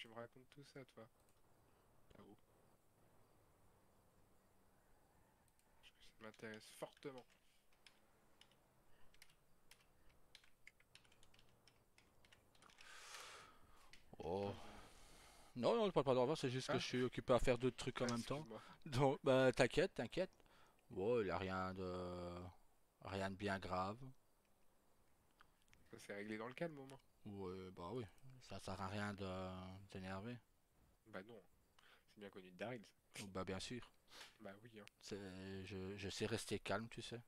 tu me racontes tout ça, toi? Là-haut. Parce que ça m'intéresse fortement. Oh. Ah mon dieu. Non, non, je parle pas d'envers, c'est juste que Ah, je suis occupé à faire d'autres trucs en même temps. excuse-moi. Donc, bah, t'inquiète, t'inquiète. Bon, il a rien de bien grave. Ça s'est réglé dans le calme au moins. Ouais, bah oui, ça sert à rien de t'énerver. Bah non, c'est bien connu de Daryl. Oh, bah, bien sûr. Bah oui, hein. Je sais rester calme, tu sais.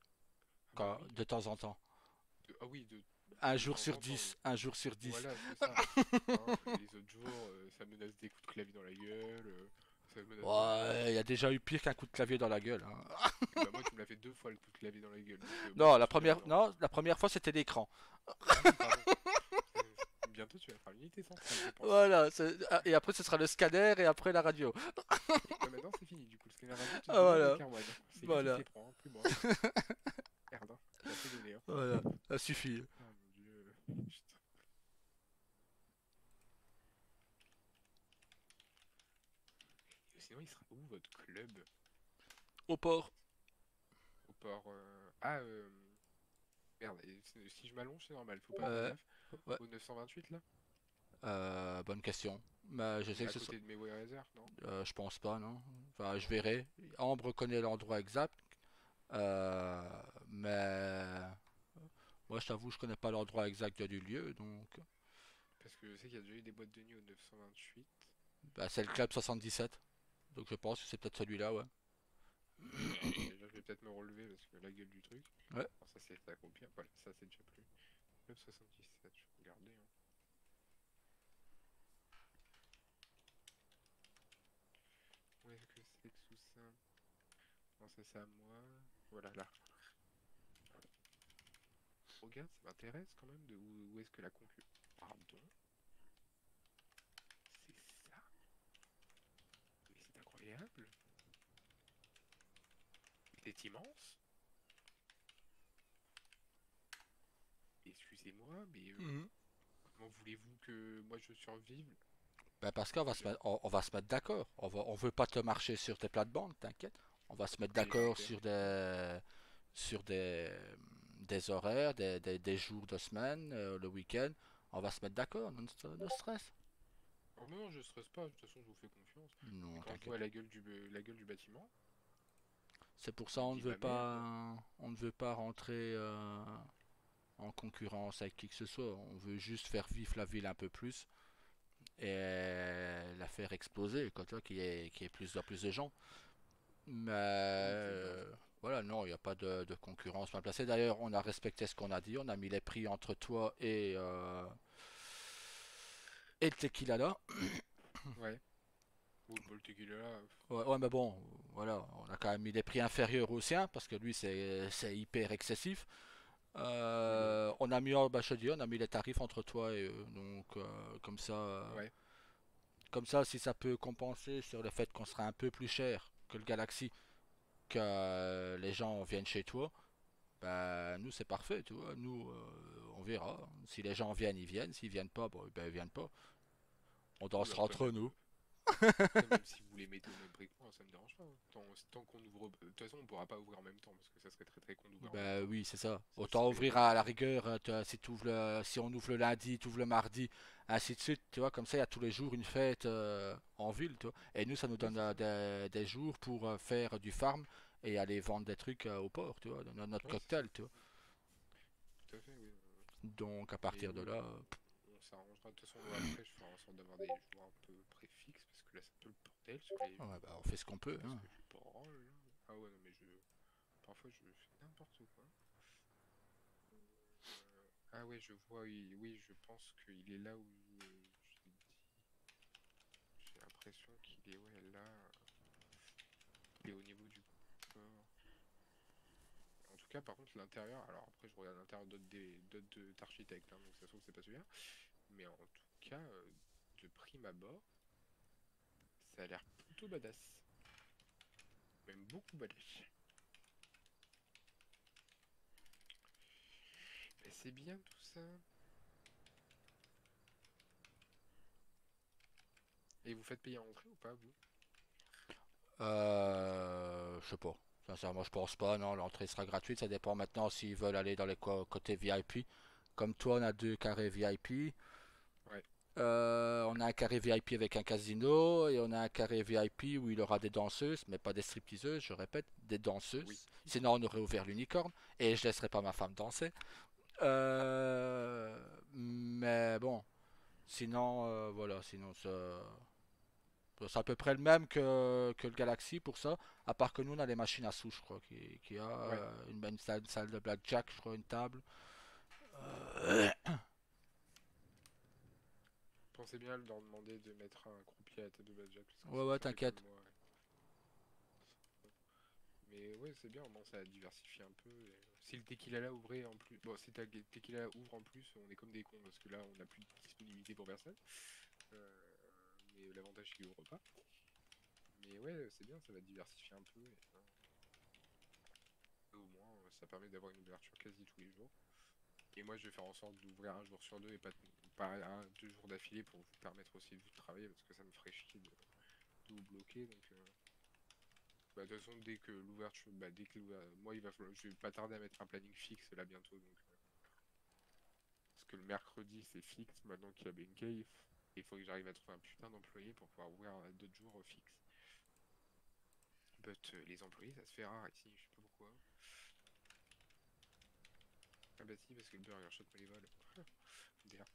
Ah bah Quand, oui. de temps en temps. Ah oui, Un de jour temps sur en temps, oui. 10, un jour sur 10. Voilà, c'est ça. Hein, les autres jours, ça menace des coups de clavier dans la gueule. Ça menace de tout, hein. Ouais, il y a déjà eu pire qu'un coup de clavier dans la gueule, hein. Bah moi, tu me l'as fait 2 fois le coup de clavier dans la gueule, donc moi je Non, m'en souviens bien, hein. la première fois c'était l'écran. Ah oui, pardon. Bientôt, tu vas faire l'unité centrale, je pense. Voilà, et après ce sera le scanner et après la radio. Ouais, maintenant c'est fini, du coup, le scanner radio, tu te Ah, démerdes voilà, avec Erwan. C'est lui qui se voilà, les prend, hein, plus moi. Merde, hein. C'est assez donné, hein. voilà, ça suffit. Ah mon dieu. Putain. Et sinon, il sera où votre club? Au port. Au port. Ah, merde, si je m'allonge, c'est normal, faut pas faire Ouais, gaffe. ouais. Au 928 là? Bonne question. Mais je sais que À ce sera. côté de Medway Reserve, non? Je pense pas, non. Enfin, je Non. verrai. Ambre connaît l'endroit exact. Euh, mais moi, je t'avoue, je connais pas l'endroit exact du lieu, donc Parce que je sais qu'il y a déjà eu des boîtes de nuit au 928. bah, c'est le club 77. Donc je pense que c'est peut-être celui-là, ouais. Alors attends, déjà je vais peut-être me relever parce que la gueule du truc. Ouais. Alors ça c'est accompli. Voilà, ça c'est déjà plus. 977, je vais regarder, hein. Où est-ce que c'est que tout ça? Non, ça c'est à moi. Voilà, là. Regarde, ça m'intéresse quand même de où est-ce que la concu... Pardon? C'est ça? Mais c'est incroyable! Il est immense! Excusez-moi, mais Mhm. comment voulez-vous que moi je survive? Ben parce qu'on va Je... on va se mettre d'accord. On veut pas te marcher sur tes plates-bandes, t'inquiète. On va se mettre Mais d'accord ok. sur des horaires, des jours de semaine, le week-end. On va se mettre d'accord, no stress. Oh non, je stresse pas, de toute façon je vous fais confiance. Mais Non, quand je vois t'inquiète. la gueule du bâtiment, C'est pour je ça me dis bah merde. on ne veut pas rentrer en concurrence avec qui que ce soit. On veut juste faire vivre la ville un peu plus et la faire exploser, quoi, tu vois, qu'il y ait plus de gens. Mais Oui, je vois. voilà, non, il n'y a pas de concurrence mal placée. D'ailleurs, on a respecté ce qu'on a dit. On a mis les prix entre toi et le tequila là. Ouais. Bon, le tequila là, Ouais, ouais, mais bon, voilà, on a quand même mis des prix inférieurs aux siens parce que lui c'est hyper excessif. oui, bah oui. On a mis, bah, je te dis, on a mis les tarifs entre toi et eux. Donc Ouais. comme ça, si ça peut compenser sur le fait qu'on sera un peu plus cher que le Galaxy, que les gens viennent chez toi, bah, nous, c'est parfait, tu vois. Nous, on verra. Si les gens viennent, ils viennent. S'ils viennent pas, bon, ben, ils viennent pas. On Oui, dansera après entre même, nous. après même si vous les mettez au même prix que moi, ça me dérange pas, hein. Tant qu'on ouvre, de toute façon, on pourra pas ouvrir en même temps parce que ça serait très très con d'ouvrir en même Ben temps. oui, c'est ça. Ça Autant serait, ouvrir à la rigueur, si on ouvre le lundi, tu ouvres le mardi, ainsi de suite, tu vois, comme ça, il y a tous les jours une fête en ville, tu vois. Et nous, ça nous oui, donne c'est ça. des jours pour faire du farm et aller vendre des trucs au port, tu vois, notre Oui, c'est ça. cocktail, tu vois. Tout à fait, oui. Donc, à Mais partir de oui, là, on s'arrangera. De toute façon, moi, après, je ferai en sorte d'avoir des jours un peu préfixes parce que là, c'est un peu le bordel sur les ouais, jours. bah, on fait ce qu'on peut, Parce hein. que je branle. Ah ouais, non, mais je. Parfois, je fais n'importe quoi. Ah ouais, je vois, oui, oui, je pense qu'il est là où j'ai dit. J'ai l'impression qu'il est, ouais, là. Il est au niveau du port. En tout cas, par contre, l'intérieur. Alors après, je regarde l'intérieur d'architectes, hein, donc ça se trouve, c'est pas celui-là. Mais en tout cas, de prime abord, ça a l'air plutôt badass. Même beaucoup badass. Et c'est bien tout ça. Et vous faites payer en entrée ou pas, vous? Je sais pas. Sincèrement, je pense pas. Non, l'entrée sera gratuite. Ça dépend maintenant s'ils veulent aller dans les côtés VIP. Comme toi, on a deux carrés VIP. Ouais, On a un carré VIP avec un casino et on a un carré VIP où il y aura des danseuses, mais pas des stripteaseuses, je répète, des oui. danseuses. Sinon, on aurait ouvert l'unicorne et je laisserai pas ma femme danser. Mais bon, sinon, voilà, sinon c'est à peu près le même que le Galaxy pour ça, à part que nous on a les machines à sous, je crois, qui a Ouais. une salle de blackjack, je crois, une table. Pensez bien à leur demander de mettre un croupier à la tête de Blackjack, parce que Ouais, si ouais, vous faites comme t'inquiète. moi. Ouais. Mais ouais, c'est bien, au moins ça diversifie un peu. Si le tequila là ouvrait en plus. Bon, si le tequila ouvre en plus, on est comme des cons, parce que là, on n'a plus de disponibilité pour personne. Euh, mais l'avantage, c'est qu'il ouvre pas. Mais ouais, c'est bien, ça va diversifier un peu. Au moins, ça permet d'avoir une ouverture quasi tous les jours. Et moi, je vais faire en sorte d'ouvrir un jour sur deux et pas deux jours d'affilée pour vous permettre aussi de vous travailler parce que ça me ferait chier de vous bloquer. Donc, bah, de toute façon, dès que l'ouverture, bah, dès que moi, il va falloir, je vais pas tarder à mettre un planning fixe là bientôt. Donc, parce que le mercredi, c'est fixe maintenant qu'il y a Benkei. Il faut que j'arrive à trouver un putain d'employé pour pouvoir ouvrir d'autres jours fixes. But les employés, ça se fait rare ici, je sais pas pourquoi. Ah bah si, parce que le Burger Shot me les vole. Derp.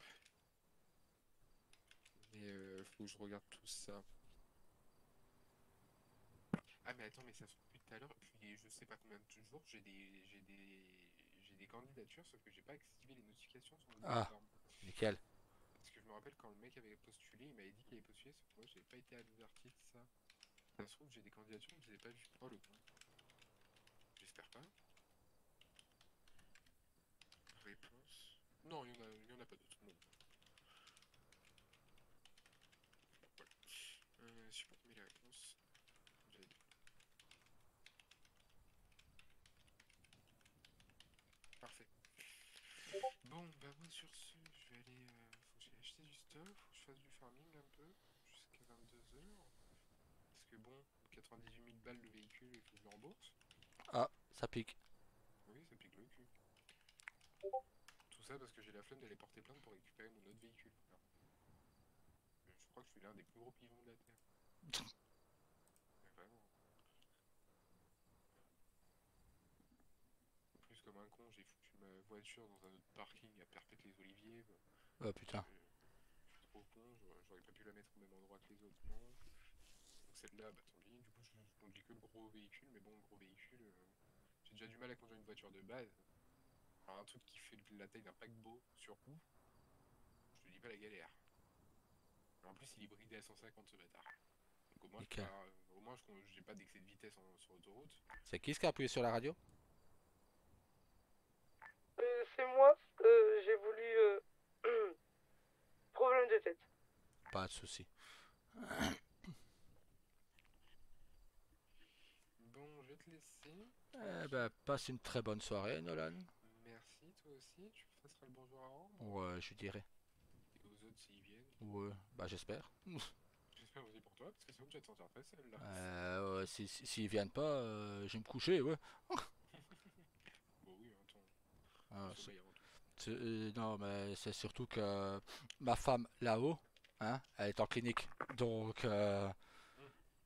Mais faut que je regarde tout ça. Ah mais attends, mais ça se trouve depuis tout à l'heure, puis je sais pas combien de jours, j'ai des candidatures, sauf que j'ai pas activé les notifications sur notre Ah, plateforme. nickel. Parce que je me rappelle quand le mec avait postulé, il m'avait dit qu'il avait postulé, sauf que moi j'avais pas été averti de ça. Ça se trouve, j'ai des candidatures, mais je les ai pas vues. Oh le con. J'espère pas. Réponse. Non, il y en a pas d'autres. Bon, voilà. Supprimer les réponses. Parfait. Bon, bah moi sur ce, je vais aller. Faut que j'aille acheter du stuff, faut que je fasse du farming un peu, jusqu'à 22 h. Parce que bon, 98 000 balles le véhicule, il faut que je le rembourse. Ah, ça pique. Oui, ça pique le cul. Tout ça parce que j'ai la flemme d'aller porter plainte pour récupérer mon autre véhicule. Alors, je crois que je suis l'un des plus gros pigeons de la Terre. Mais vraiment. En plus, comme un con, j'ai foutu ma voiture dans un autre parking à Perpète-les-Oliviers. Oh Je, putain. je suis trop con, j'aurais pas pu la mettre au même endroit que les autres, non. Donc celle-là, bah tant pis. Du coup, je conduis que le gros véhicule, mais bon, le gros véhicule, j'ai déjà du mal à conduire une voiture de base. Alors, un truc qui fait la taille d'un paquebot sur roue, je te dis pas la galère. En plus, il est bridé à 150 ce bâtard. Donc au moins, je peux Nickel. pas, au moins, j'ai pas d'excès de vitesse sur l'autoroute. C'est qui ce qui a appuyé sur la radio? C'est moi, j'ai voulu... problème de tête. Pas de souci. Bon, je vais te laisser. Eh ben, Tranquille. passe une très bonne soirée, Nolan. Merci, toi aussi. Tu passeras le bonjour à Ambre. Ouais, je dirais. Et aux autres s'ils viennent. Ouais, bah j'espère. J'espère aussi pour toi, parce que sinon tu vas te sentir très seul là. Ouais, s'ils viennent pas, je vais me coucher, ouais. Bon, oui, attends. Le Ah, sommeil avant tout. non, mais c'est surtout que ma femme là-haut, hein, elle est en clinique. Donc, Hmm.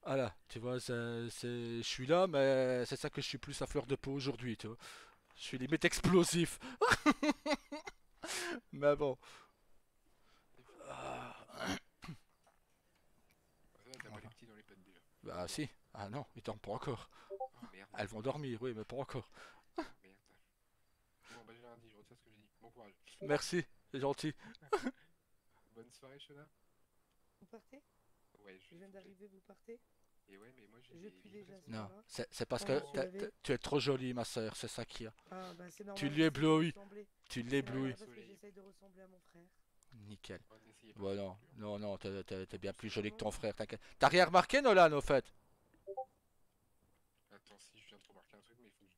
voilà, tu vois, je suis là, mais c'est ça que je suis plus à fleur de peau aujourd'hui, tu vois. Je suis limite explosif. Mais bon. C'est fou. Ah, Ah, ça va, t'as pas les voilà. petits dans les pattes déjà. Bah si. Ah non, ils dorment pas encore. Oh merde. Elles vont dormir, oui, mais pas encore. Merde. Bon, bah j'ai rien dit, je retire ce que j'ai dit. Bon courage. Merci, c'est gentil. Bonne soirée, Shona. Vous partez? Ouais, Je viens faut que j'aille. d'arriver, vous partez? Et ouais, mais moi j'ai Je des pue déjà à ce livraisons. Non, moment-là. c'est parce Quand je me que suis lavé. tu es trop jolie, ma sœur, c'est ça qu'il y a. Ah, bah c'est Tu normal, j'essaye de l'éblouis, ressembler. tu C'est Ouais, normal l'éblouis. parce que soleil. j'essaye de ressembler à mon frère. Nickel. Oh, n'essayez pas, Ouais, c'est non, trop dur. non, non, t'es bien plus C'est jolie que comment? ton frère, t'inquiète. T'as rien remarqué, Nolan, au fait? Attends, si, je viens de remarquer un truc, mais il faut que je...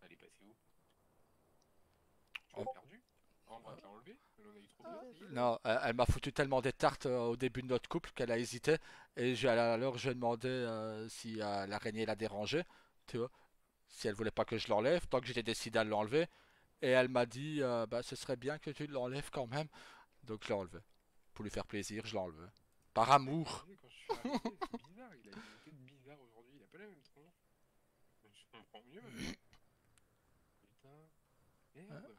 Elle est passée où? Tu l'as En, perdu? Sandra te l'a enlevé, elle en a eu trop Ah, peur. ça y est. Non, elle m'a foutu tellement des tartes au début de notre couple qu'elle a hésité. Et alors je lui ai demandé si l'araignée la dérangeait, tu vois, si elle voulait pas que je l'enlève, tant que j'étais décidé à l'enlever. Et elle m'a dit, bah ce serait bien que tu l'enlèves quand même. Donc je l'ai enlevé. Pour lui faire plaisir, je l'ai enlevé. Par Ouais, j'ai amour. enlevé quand je suis arrivé, c'est bizarre, il a une tête bizarre aujourd'hui, il a pas la même tronche. Je comprends mieux maintenant. Putain, merde.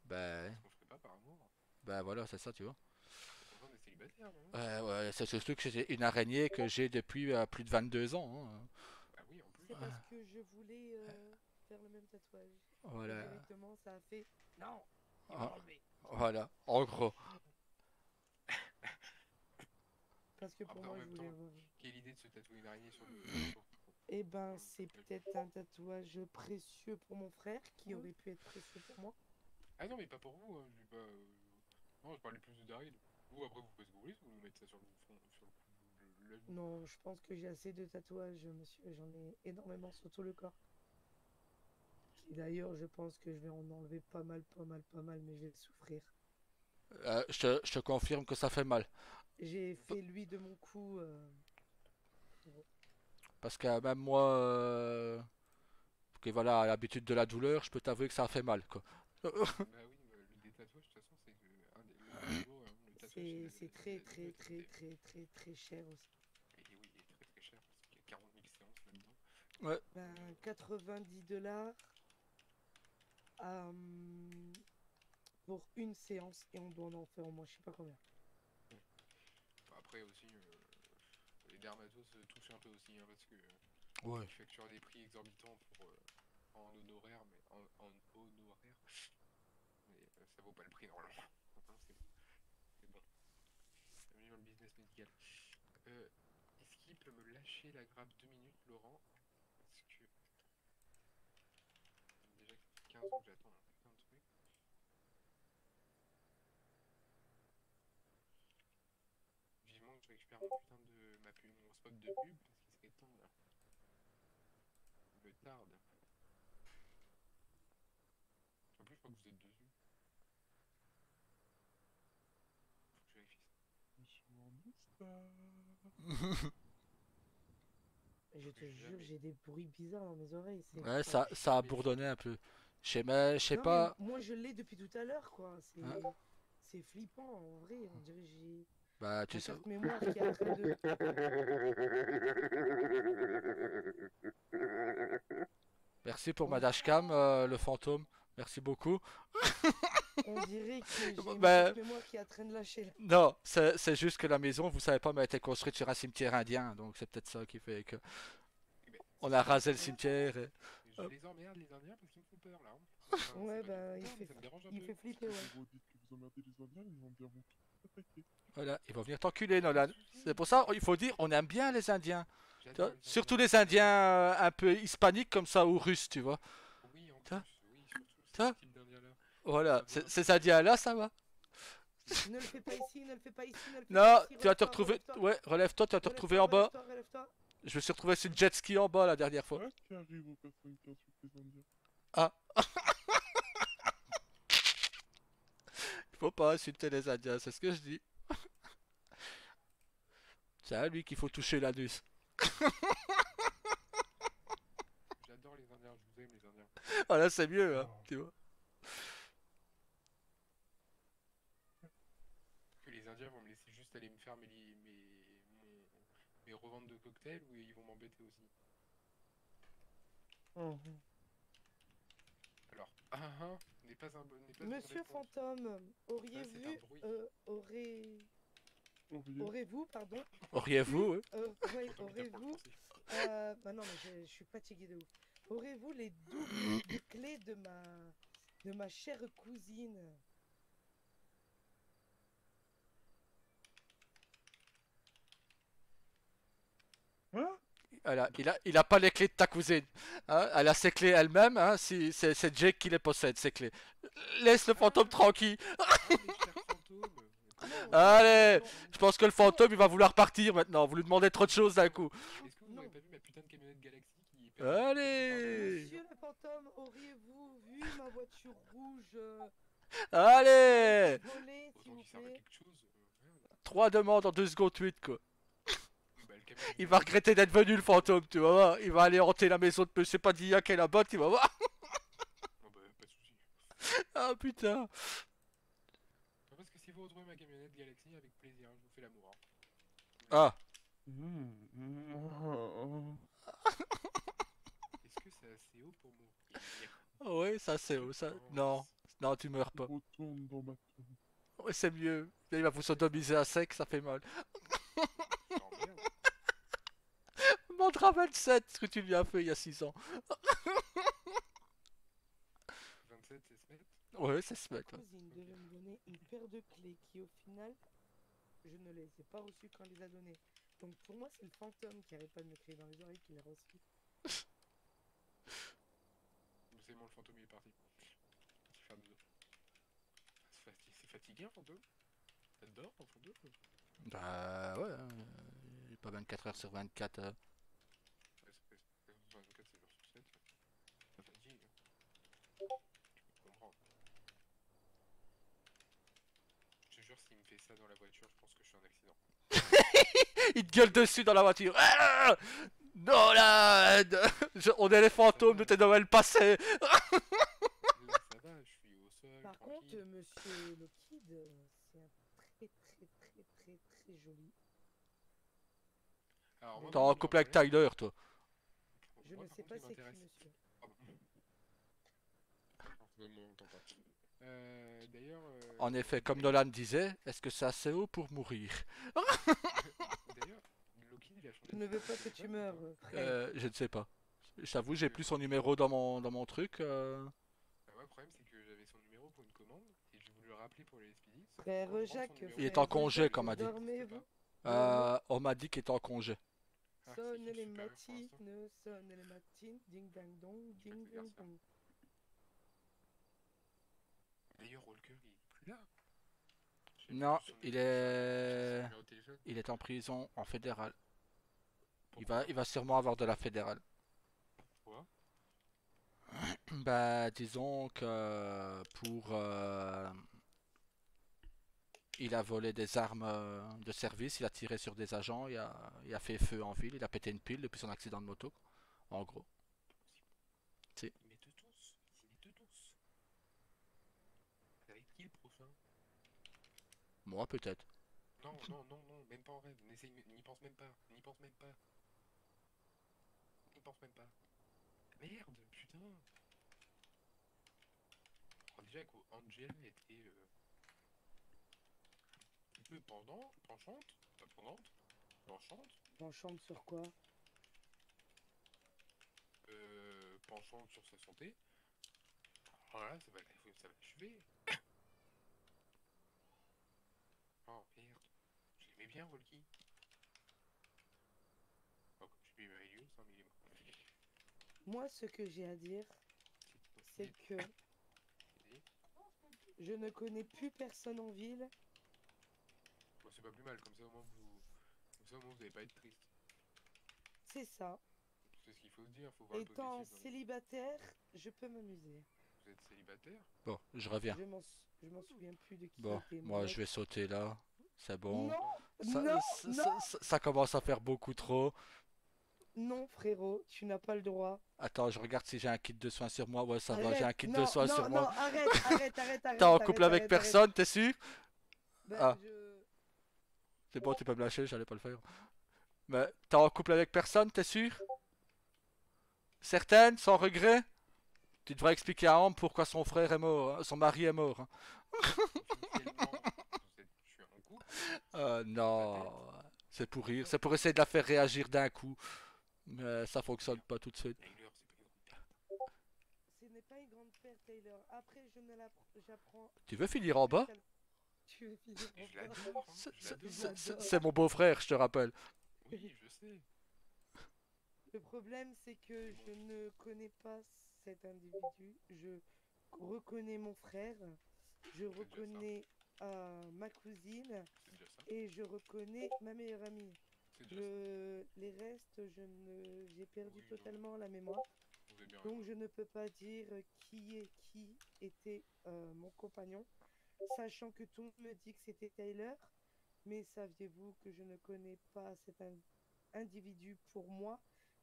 Ben, Est-ce qu'on ferait pas par amour? ben voilà, c'est ça, tu vois. T'es content d'être célibataire, non? Ouais, c'est surtout que c'est une araignée que j'ai depuis plus de 22 ans, hein. Bah oui, en plus. C'est parce que je voulais faire le même tatouage. Et Voilà, directement, ça a fait. Non, il va Ah. l'enlever. voilà, en gros. Parce que pour Après, en moi, je même voulais. temps, quelle idée de se tatouer une araignée sur le... Eh ben, c'est peut-être un tatouage précieux pour mon frère qui aurait pu être précieux pour moi. Ah non, mais pas pour vous, hein, je dis pas... Non, je parlais plus de Daryl. Vous, après, vous pouvez ce que vous voulez, si vous voulez mettre ça sur le front, sur le cou, l'œil. Non, je pense que j'ai assez de tatouages, monsieur. J'en ai énormément sur tout le corps. Et d'ailleurs, je pense que je vais en enlever pas mal, mais je vais souffrir. Je te confirme que ça fait mal. J'ai fait lui de mon cou. Parce que même moi, qui voilà, a l'habitude de la douleur, je peux t'avouer que ça fait mal, quoi. Bah oui, mais des tatouages, de toute façon, c'est que... le boulot, le tatouage, C'est très cher aussi. Et oui, il est très très cher, parce qu'il y a 40 000 séances là-dedans. Ouais, Ben, $90 pour une séance et on doit en faire au moins je sais pas combien. Après aussi, les dermatos touchent un peu aussi, hein, parce que ouais. ils facturent des prix exorbitants pour en honoraire, mais en honoraire, mais ça vaut pas le prix normalement. Hein, c'est bon. Bienvenue dans le business médical. Est-ce qu'il peut me lâcher la grappe 2 minutes, Laurent? Parce que déjà que ça fait 15 ans que j'attends un putain de truc. Vivement que je récupère mon putain de mon spot de pub parce qu'il serait temps là. Il me tarde. En plus, je crois que vous êtes dessus. Faut que je vérifie ça. Je te jure, Jamais. j'ai des bruits bizarres dans mes oreilles. Ouais, ça a bourdonné un peu. Je sais Non, pas. mais moi je l'ai depuis tout à l'heure, quoi. Hein? C'est flippant, en vrai. On dirait que j'ai Bah, tu ma sais. carte mémoire qui est en train de. Merci pour ma dashcam, le fantôme. Merci beaucoup. On dirait que j'ai ma Bah, carte mémoire qui est en train de lâcher là. non, c'est juste que la maison, vous savez pas, mais elle a été construite sur un cimetière indien. Donc c'est peut-être ça qui fait que. Eh ben, On a rasé le cimetière. je Hop. les emmerde, les Indiens, parce qu'ils me font peur là. Hein. Enfin, Ouais, c'est pas bah, qu'ils me il font peur, mais fait, ça me dérange un il peu. fait flipper, ouais. Vous dites que vous emmerdez les Indiens, les Indiens vont tout attaquer. Voilà, ils vont venir t'enculer, Pas de Nolan. soucis. C'est pour ça, il faut dire, on aime bien les Indiens. Tu J'adore vois, les surtout Indiens. les Indiens un peu hispaniques comme ça ou russes, tu vois. Oui, en T'as- plus, oui, surtout t'as- ce type d'Indien là. Voilà, Ça va. ces Indiens-là, ça va. Ne le fais pas ici, ne le fais pas ici, ne le fais Non, pas ici. tu vas te Relève-toi, retrouver. relève-toi. Ouais, relève-toi, tu vas te retrouver Relève-toi, en bas. relève-toi, relève-toi. Je me suis retrouvé sur une jet ski en bas la dernière fois. Voilà ce qui arrive aux personnes qui insultent les Indiens. Ah, il faut pas insulter les Indiens, c'est ce que je dis. C'est à lui qu'il faut toucher l'anus. J'adore les Indiens, je vous aime les Indiens. Voilà, c'est mieux, hein, tu vois. Que les Indiens vont me laisser juste aller me faire mes reventes de cocktails ou ils vont m'embêter aussi. Mhm. Alors, n'est pas un bon. N'est pas une Monsieur réponse. Fantôme, auriez Ça, c'est vu, un bruit. Ouvrier. aurez-vous, pardon, Auriez-vous, ouais. ouais, J'ai envie de dire aurez-vous, français. bah non, mais je suis fatigué de ouf. Aurez-vous les doubles de clés de ma chère cousine? Hein? Voilà, il a pas les clés de ta cousine. Hein, elle a ses clés elle-même. Hein, si, c'est Jake qui les possède, ses clés. Laisse le fantôme tranquille. Mes chers fantômes. Non, Allez, non, je pense que le fantôme il va vouloir partir maintenant. Vous lui demandez trop de choses d'un coup. Est-ce que vous Non. n'aurez pas vu ma putain de camionnette Galaxy qui Allez. Monsieur le fantôme, auriez-vous vu ma voiture rouge Allez! Voler, s'il Autant vous qu'il serve à plaît. quelque chose. Merde. 3 demandes en 2 secondes 8 quoi. Bah, le camion, Il va regretter d'être venu le fantôme, tu vas voir. Il va aller hanter la maison de monsieur Padilla qui est là-bas, tu vas voir. Oh, bah, pas de soucis. Ah putain. Non, parce que si vous retrouvez ma camionnette Galaxy, avec plaisir, je vous fais l'amour. Hein. Ah. Est-ce que c'est assez haut pour mourir? Ouais, ça c'est haut, ça. Non. Non, tu meurs pas. Retourne dans ma tombe. Ouais, c'est mieux. Il va vous sodomiser à sec, ça fait mal. J'emmerde. Mandra 27, ce que tu lui as fait il y a 6 ans. 27, c'est se mettre. Ouais, c'est ce Ma mec. Ouais. cousine devait me donner une paire de clés qui, au final, je ne les ai pas reçues quand elle les a données. Donc pour moi, c'est le fantôme qui arrête pas de me crier dans les oreilles qui les a reçues. C'est bon, le fantôme il est parti. Petit faire dodo. C'est fatigué un fantôme? Ça dort en fantôme? Bah ouais, hein, il est pas 24 heures sur 24. Ouais, c'est 24, c'est jour sur 7. Ça fatigue. Tu peux comprendre. Je te jure, s'il me fait ça dans la voiture, je pense que je suis un accident. Il te gueule dessus dans la voiture. Ah Nolan On est les fantômes de tes Noëls passés. Là, ça va, je suis au sol, Par contre, tranquille. monsieur le Kid, c'est un très joli. Alors, moi, T'es par en contre, couple avec m'intéresse- Tyler, toi. Je moi, ne par sais contre, pas il c'est qui, m'intéresse. monsieur. Pardon. Non, on m'entend pas. D'ailleurs. En effet, comme Nolan disait, est-ce que c'est assez haut pour mourir? D'ailleurs, Loki, il a changé Je de ne veux pas que téléphone, tu ou meurs, pas frère. Je ne sais pas. J'avoue, j'ai plus son numéro dans mon truc. Bah, ouais, le problème, c'est que j'avais son numéro pour une commande et j'ai voulu le rappeler pour les Speedy. Sauf que Frère quand je rentre son Jacques, numéro, Il est en frère congé, Jacques, comme m'a dit. dormez-vous. On m'a dit qu'il était en congé. Ah, Sonne c'est qui les le supérieur pour l'instant? matines, sonne les matines, ding dang dong, Je peux ding plus dire dong ça. dong. D'ailleurs, Walker, il est plus là. J'ai Non, plus son il numéro- j'ai son est... numéro de téléphone. Il est en prison, en fédéral. Pourquoi? Il va sûrement avoir de la fédérale. Pourquoi? Bah, disons que pour... il a volé des armes de service, il a tiré sur des agents, il a fait feu en ville, il a pété une pile depuis son accident de moto, en gros. Si. Ils mettent tous. Ils mettent tous. Avec qui le prochain? Moi, peut-être. Non, non, non, non, même pas en rêve. N'y pense même pas. N'y pense même pas. N'y pense même pas. Merde, putain. Alors déjà qu'Angela était un peu penchante, pas pendante, penchante, Penchante sur quoi? penchante sur sa santé. Voilà, ça va l'achever. Oh merde. Je l'aimais bien, Volky. Oh, je lui ai Helios, hein, mais il est mort. Moi, ce que j'ai à dire, c'est que Vas-y. je ne connais plus personne en ville. Bon, c'est pas plus mal, comme ça au moins vous n'allez pas être triste. C'est ça. C'est ce qu'il faut se dire, faut voir le Étant positif. célibataire, je peux m'amuser. Vous êtes célibataire? Bon, je reviens. Je m'en souviens plus de qui Bon, était mon moi, ex. je vais sauter là. C'est bon. Non, Ça, non, ça- non, ça commence à faire beaucoup trop. non, frérot, tu n'as pas le droit. Attends, je regarde si j'ai un kit de soins sur moi. Ouais, ça va, j'ai un Arrête, kit de non, soins non, sur non, moi. arrête. T'es en arrête, couple avec arrête. personne, t'es sûr? Ben, Ah. je... C'est bon, tu peux me lâcher, j'allais pas le faire. Mais t'es en couple avec personne, t'es sûr? Certaine, sans regret? Tu devrais expliquer à Ambre pourquoi son frère est mort, hein, son mari est mort. Hein. Officiellement, je suis en couple. Non, c'est pour rire, c'est pour essayer de la faire réagir d'un coup. Mais ça fonctionne pas tout de suite. Taylor, c'est pas une grande perte. Ce n'est pas une grande perte, Taylor. Après, je ne j'apprends... Tu veux finir en bas? Tu veux finir Et en je bas? l'adore, hein, je l'adore. C'est mon beau-frère, je te rappelle. Oui, je sais. Le problème, c'est que je ne connais pas cet individu. Je reconnais mon frère, je déjà ça. reconnais ma cousine C'est déjà ça. et je reconnais ma meilleure amie. C'est déjà ça. Les restes, j'ai perdu Oui, non. totalement la mémoire. Vous avez bien Donc raison. je ne peux pas dire qui est qui était mon compagnon, sachant que tout le monde me dit que c'était Tyler, mais saviez-vous que je ne connais pas cet individu pour moi,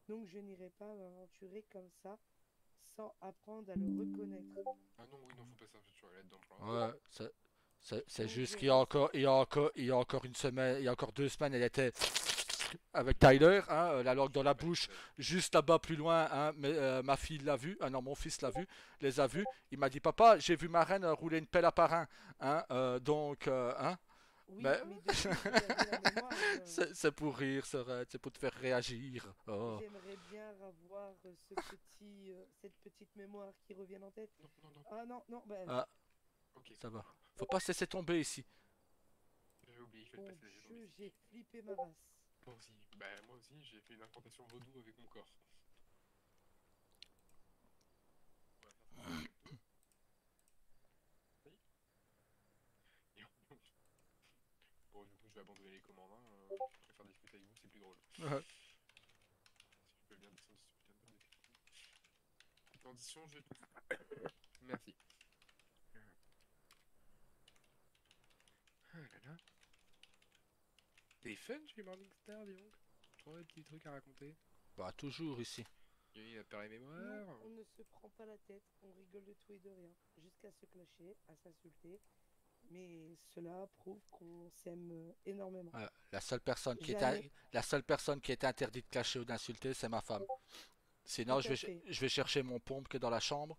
donc je n'irai pas m'aventurer comme ça sans apprendre à le reconnaître. Ah non, oui, non, faut pas s'aventurer là-dedans pour l'instant. Ouais, c'est Donc juste je qu'il y a reste. encore, il y a encore une semaine, il y a encore 2 semaines, elle était avec Tyler, hein, la langue dans la Bah, bouche, juste là-bas plus loin, hein, mais, ma fille l'a vu, non, mon fils l'a vu, les a vus. Il m'a dit, papa, j'ai vu ma reine rouler une pelle à parrain, hein, donc, hein, Oui, mais mais depuis, j'ai perdu la mémoire. c'est pour rire, c'est pour te faire réagir. Oh. J'aimerais bien avoir cette petite mémoire qui revienne en tête. non, non, non. Ah non, non, ben, Ah, Ok, ça va. Faut pas se laisser tomber ici. j'avais oublié, je vais le mon passer dans Dieu, les j'ai flippé ma race. Moi aussi, bah moi aussi, j'ai fait une incantation vaudou avec mon corps. On va faire ça avec tout. Oui. Et bon, du coup, je vais abandonner les commandes. Hein. Je préfère discuter avec vous, c'est plus drôle. Ouais. Si je peux bien descendre ce putain de table de téléphone. Condition, je. Merci. Ah là là. T'es fun chez Morningstar, dis donc. Trop des petits trucs à raconter. Bah, toujours ici. Il y a une appareil Non, mémoire. on ne se prend pas la tête, on rigole de tout et de rien, jusqu'à se clasher, à s'insulter. Mais cela prouve qu'on s'aime énormément. Ouais, Jamais, la seule personne qui est interdite de clasher ou d'insulter, c'est ma femme. tout Sinon, à fait. je vais chercher mon pompe qui est dans la chambre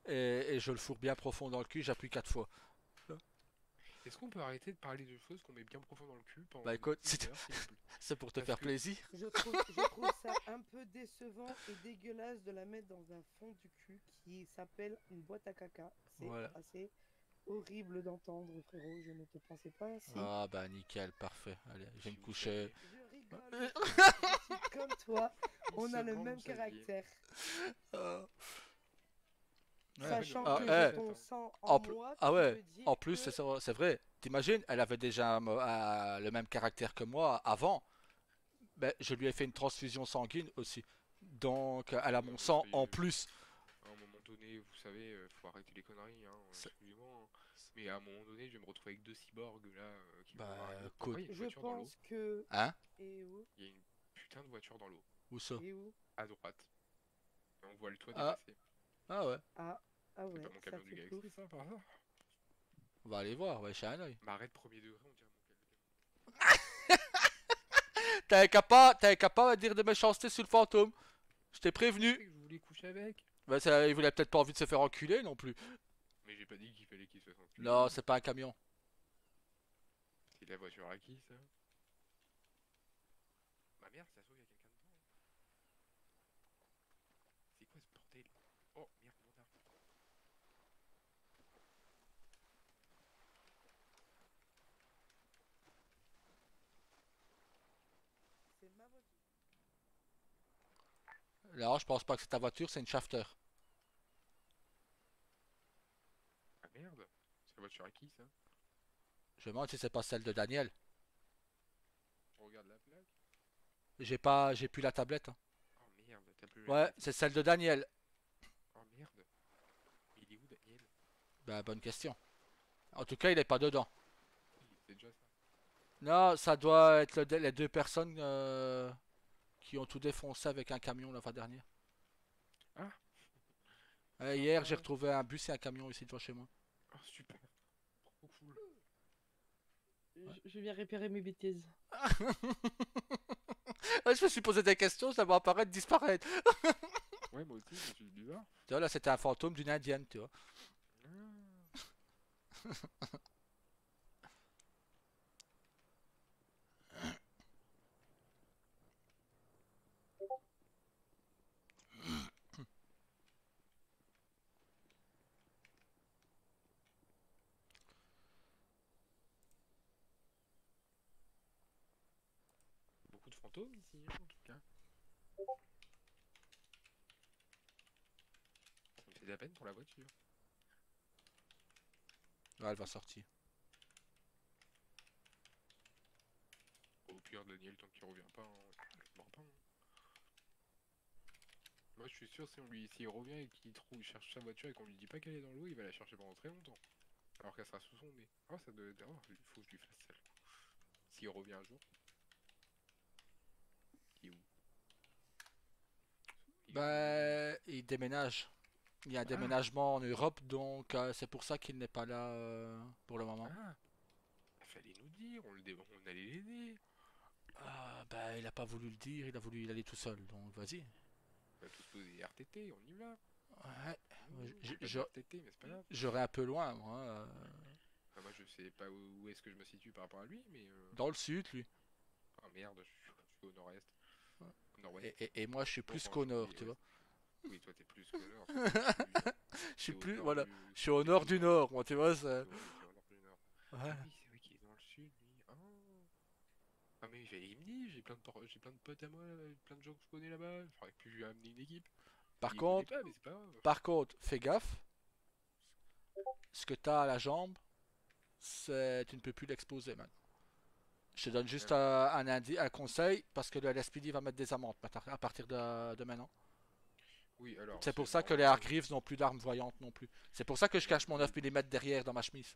et je le fourre bien profond dans le cul, j'appuie 4 fois. Est-ce qu'on peut arrêter de parler de choses qu'on met bien profond dans le cul pendant Bah écoute, une heure, s'il vous plaît? c'est pour te Parce faire que plaisir. Je trouve ça un peu décevant et dégueulasse de la mettre dans un fond du cul qui s'appelle une boîte à caca. C'est Voilà. assez horrible d'entendre, frérot. Je ne te pensais pas ainsi. Ah bah nickel, parfait. Allez, je vais si me vous coucher. saviez. Je rigole. Je suis comme toi. Si On a le seulement même vous saviez. caractère. Ah. Ouais. Sachant Ah, que j'ai eh, ton sang en en pl- moi, ah tu ouais, veux dire en plus que c'est vrai. T'imagines, elle avait déjà le même caractère que moi avant. Ben, je lui ai fait une transfusion sanguine aussi. Donc elle a Non mon mais sang en soyez. plus. À un moment donné, vous savez, faut arrêter les conneries, hein. C'est- Excusez-moi. Hein. Mais à un moment donné, je vais me retrouver avec deux cyborgs là qui vont Bah voir l'autre. écoute, Pourquoi il y a une je voiture dans l'eau? pense que. hein? Et où? Il y a une putain de voiture dans l'eau. Où ça? Et où? À droite. Et on voit le toit Ah, dépasser. ah ouais. Ah, ah C'est ouais, pas mon ça camion du fait plouf. Galaxy, ça, par hasard? On va aller voir, ouais, j'ai un œil. Mais arrête premier degré, on dirait mon camion. T'avais qu'à pas dire de méchanceté sur le fantôme. Je t'ai Je prévenu. sais que je voulais coucher avec. Ben, il voulait peut-être pas envie de se faire enculer non plus. Mais j'ai pas dit qu'il fallait qu'il se fasse enculer. Non, c'est pas un camion. C'est la voiture à qui, ça? Bah merde, ça se trouve, il y a quelqu'un dedans. C'est quoi ce bordel? Oh, merde, mon arme. C'est ma voiture. Non, je pense pas que c'est ta voiture, c'est une shafter. Ah merde, c'est la voiture à qui, ça? Je me demande si c'est pas celle de Daniel. On regarde la plaque. J'ai plus la tablette, hein. Oh merde, t'as plus la Ouais, plaque. c'est celle de Daniel. Oh merde. Mais il est où, Daniel? Ben, bonne question. En tout cas, il est pas dedans. Oui, c'est déjà ça. Non, ça doit être les 2 personnes qui ont tout défoncé avec un camion la fois dernière. Ah, Hier, j'ai Sympa. retrouvé un bus et un camion ici devant chez moi. oh super. Trop cool. Je viens réparer mes bêtises. Ouais, je me suis posé des questions, ça va apparaître, disparaître. Ouais, moi aussi, je me suis dit bizarre. Tu vois, là, c'était un fantôme d'une indienne, tu vois. Ah. Beaucoup de fantômes ici, hein, en tout cas. Ça me fait de la peine pour la voiture. Ouais, elle va sortir. Au pire, Daniel, tant qu'il revient pas, il revient pas. Hein. Moi, je suis sûr, si s'il revient et qu'il trouve, il cherche sa voiture et qu'on lui dit pas qu'elle est dans l'eau, il va la chercher pendant très longtemps. Alors qu'elle sera sous son nez. Oh, ça doit être... Oh, il faut que je lui fasse celle. S'il revient un jour. Il est où? Il est où, lui? Ben, il déménage. Il y a un Ah! déménagement en Europe, donc c'est pour ça qu'il n'est pas là pour le moment. Ah! Il fallait nous dire, on allait l'aider. Ah, ben, il a pas voulu le dire, il a voulu y aller tout seul, donc vas-y. On va tous poser RTT, on y va. Ouais, J'ai pas de RTT, mais c'est pas grave. j'aurais un peu loin, moi, Enfin, moi, je sais pas où est-ce que je me situe par rapport à lui, mais... dans le sud, lui. Ah merde, je suis au nord-est. Au nord-ouest. Et moi, je suis Bon, plus enfin, qu'au nord, oui, tu ouais. vois. Oui, toi, t'es plus qu'au nord. Toi, Je suis t'es au plus, nord voilà, du... je suis au T'es nord plus au du nord. nord, moi, tu vois, ça. T'es au nord du nord. Ouais. Ah oui, c'est vrai qu'il est dans le sud, lui. Oh. Ah mais il me dit, j'ai plein de potes à moi, plein de gens que je connais là-bas. Il faudrait que je lui amener une équipe. Par Il connaît contre, pas, mais c'est pas grave. fais gaffe. Ce que t'as à la jambe, c'est, tu ne peux plus l'exposer, man. Je te donne juste Ah oui. un conseil, parce que le LSPD va mettre des amendes à partir de maintenant. Oui, alors, C'est pour c'est ça que les normalement, Hargreaves n'ont plus d'armes voyantes non plus. C'est pour ça que je ouais, cache mon 9 mm derrière dans ma chemise.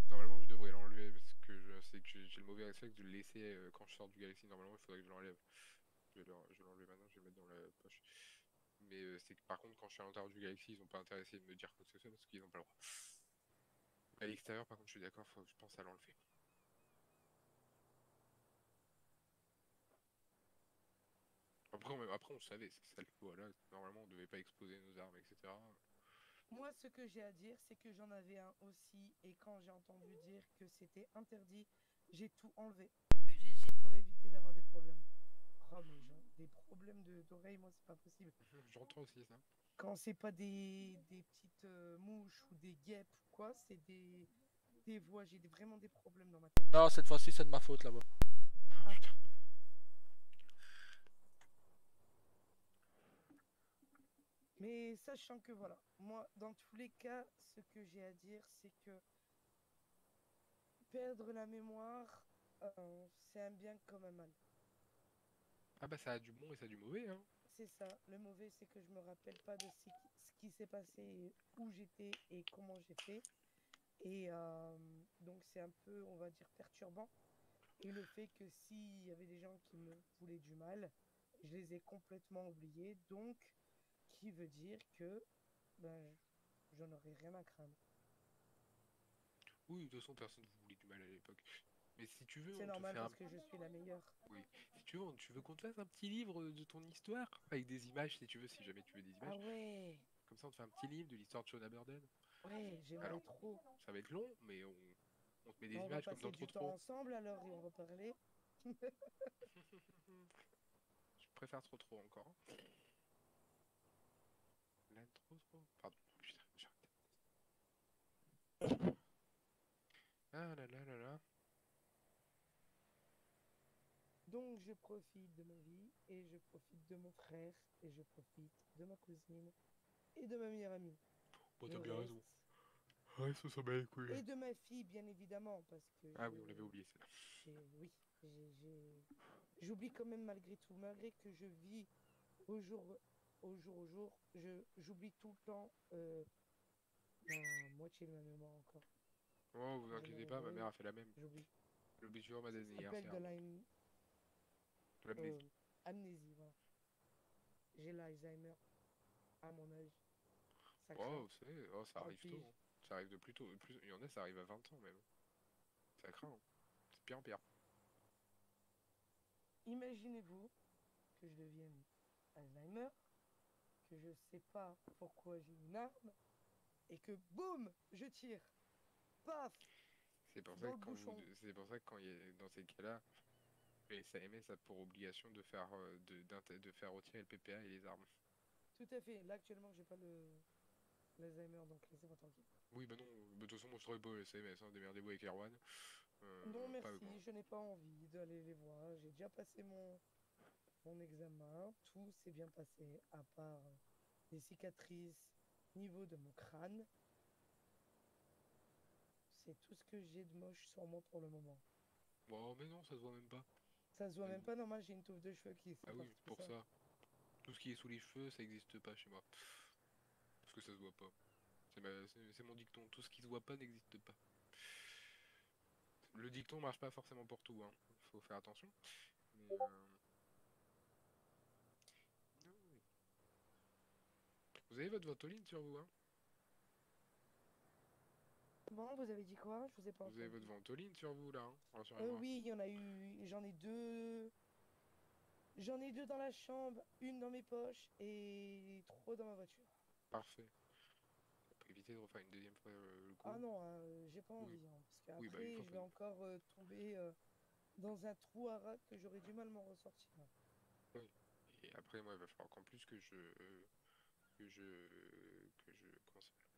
normalement, je devrais l'enlever parce que je sais que j'ai le mauvais réflexe de le laisser quand je sors du Galaxy. Normalement, il faudrait que je l'enlève. Je vais l'enlever maintenant, je vais le mettre dans la poche. Mais c'est que par contre, quand je suis à l'intérieur du Galaxy, ils ont pas intéressé de me dire quoi que ce soit parce qu'ils n'ont pas le droit. À l'extérieur, par contre, je suis d'accord, faut que je pense à l'enlever. Après, on savait, c'est ça le voilà. Normalement, on devait pas exposer nos armes, etc. Moi, ce que j'ai à dire, c'est que j'en avais un aussi, et quand j'ai entendu dire que c'était interdit, j'ai tout enlevé pour éviter d'avoir des problèmes. Oh, mais genre, des problèmes d'oreilles, moi, c'est pas possible. J'entends aussi ça. Quand c'est pas des petites mouches ou des guêpes ou quoi, c'est des voix. J'ai vraiment des problèmes dans ma tête. Non, cette fois-ci, c'est de ma faute là-bas. Ah, Ah, putain. mais sachant que voilà, moi, dans tous les cas, ce que j'ai à dire, c'est que perdre la mémoire, c'est un bien comme un mal. Ah bah ça a du bon et ça a du mauvais, hein. C'est ça. Le mauvais, c'est que je me rappelle pas de ce qui s'est passé, où j'étais et comment j'ai fait. Et donc c'est un peu, on va dire, perturbant. Et le fait que s'il y avait des gens qui me voulaient du mal, je les ai complètement oubliés. Donc, qui veut dire que ben, j'en aurais rien à craindre. Oui, de toute façon, personne ne vous voulait du mal à l'époque. Mais si tu veux, C'est on te normal fait un... parce que je suis la meilleure. Oui. Si tu veux, tu veux qu'on te fasse un petit livre de ton histoire avec des images, si tu veux, si jamais tu veux des Ah images. ouais, Comme ça, on te fait un petit livre de l'histoire de Shona Burden. ouais, j'aimerais Alors, trop. ça va être long, mais on te met des On va images comme passer dans du Trop temps Trop. ensemble alors et on va parler. Je préfère Trop Trop encore. Là, Trop Trop. Pardon, putain, j'arrête. Ah là là là là. Donc je profite de ma vie et je profite de mon frère et je profite de ma cousine et de ma meilleure amie. Bon, Je t'as bien raison. reste. Ouais, ça s'en bat les couilles. Et de ma fille, bien évidemment, parce que Ah oui, on l'avait oublié, celle-là. oui, j'oublie quand même malgré tout, malgré que je vis au jour au jour, j'oublie tout le temps la moitié de ma mémoire encore. Oh, vous Quand je me inquiétez pas, ma mère réveille, a fait la même. j'oublie. Elle oublie toujours ma Ça date s'appelle d'anniversaire. De euh, l'amnésie. amnésie, voilà. J'ai l'Alzheimer à mon âge. Ça craint. Oh, vous savez, oh, ça Tant arrive tôt, pis. hein. Ça arrive de plus tôt. Il y en a, ça arrive à 20 ans même. Ça craint, hein. C'est pire en pire. Imaginez-vous que je devienne Alzheimer, que je sais pas pourquoi j'ai une arme, et que boum, je tire. Paf, C'est pour ça dans que le bouchon. c'est pour ça que dans ces cas-là, les SAMS a pour obligation de faire, de faire retirer le PPA et les armes. Tout à fait. Là, actuellement, j'ai pas l'Alzheimer, donc laissez-moi tranquille. Oui, bah non, de toute façon, moi je travaille pas au SAMS, hein, démerdez-vous avec Erwan. Non, Pas avec moi. merci, je n'ai pas envie d'aller les voir. J'ai déjà passé mon examen. Tout s'est bien passé, à part des cicatrices au niveau de mon crâne. C'est tout ce que j'ai de moche sur moi pour le moment. Bon, mais non, ça se voit même pas. Ça se voit même pas, normal, j'ai une touffe de cheveux qui Ah sont oui, partis pour comme ça. ça. Tout ce qui est sous les cheveux, ça existe pas chez moi. Parce que ça se voit pas. C'est mon dicton. Tout ce qui se voit pas n'existe pas. Le dicton marche pas forcément pour tout, hein. Faut faire attention. Mais, non, oui. Vous avez votre ventoline sur vous, hein? Bon, vous avez dit quoi? Je vous ai pas Vous avez entendu. votre ventoline sur vous, là, hein? Rassurez-moi. Oui, il y en a eu. J'en ai deux. J'en ai deux dans la chambre, une dans mes poches et trois dans ma voiture. Parfait. Pour éviter de refaire une deuxième fois le coup. Ah non, j'ai pas Oui. envie, hein, parce Oui, bah, qu'après, il faut je pas. vais encore tomber dans un trou à rats que j'aurai du mal à m'en ressortir. Oui. Et après, moi, il va falloir qu'en plus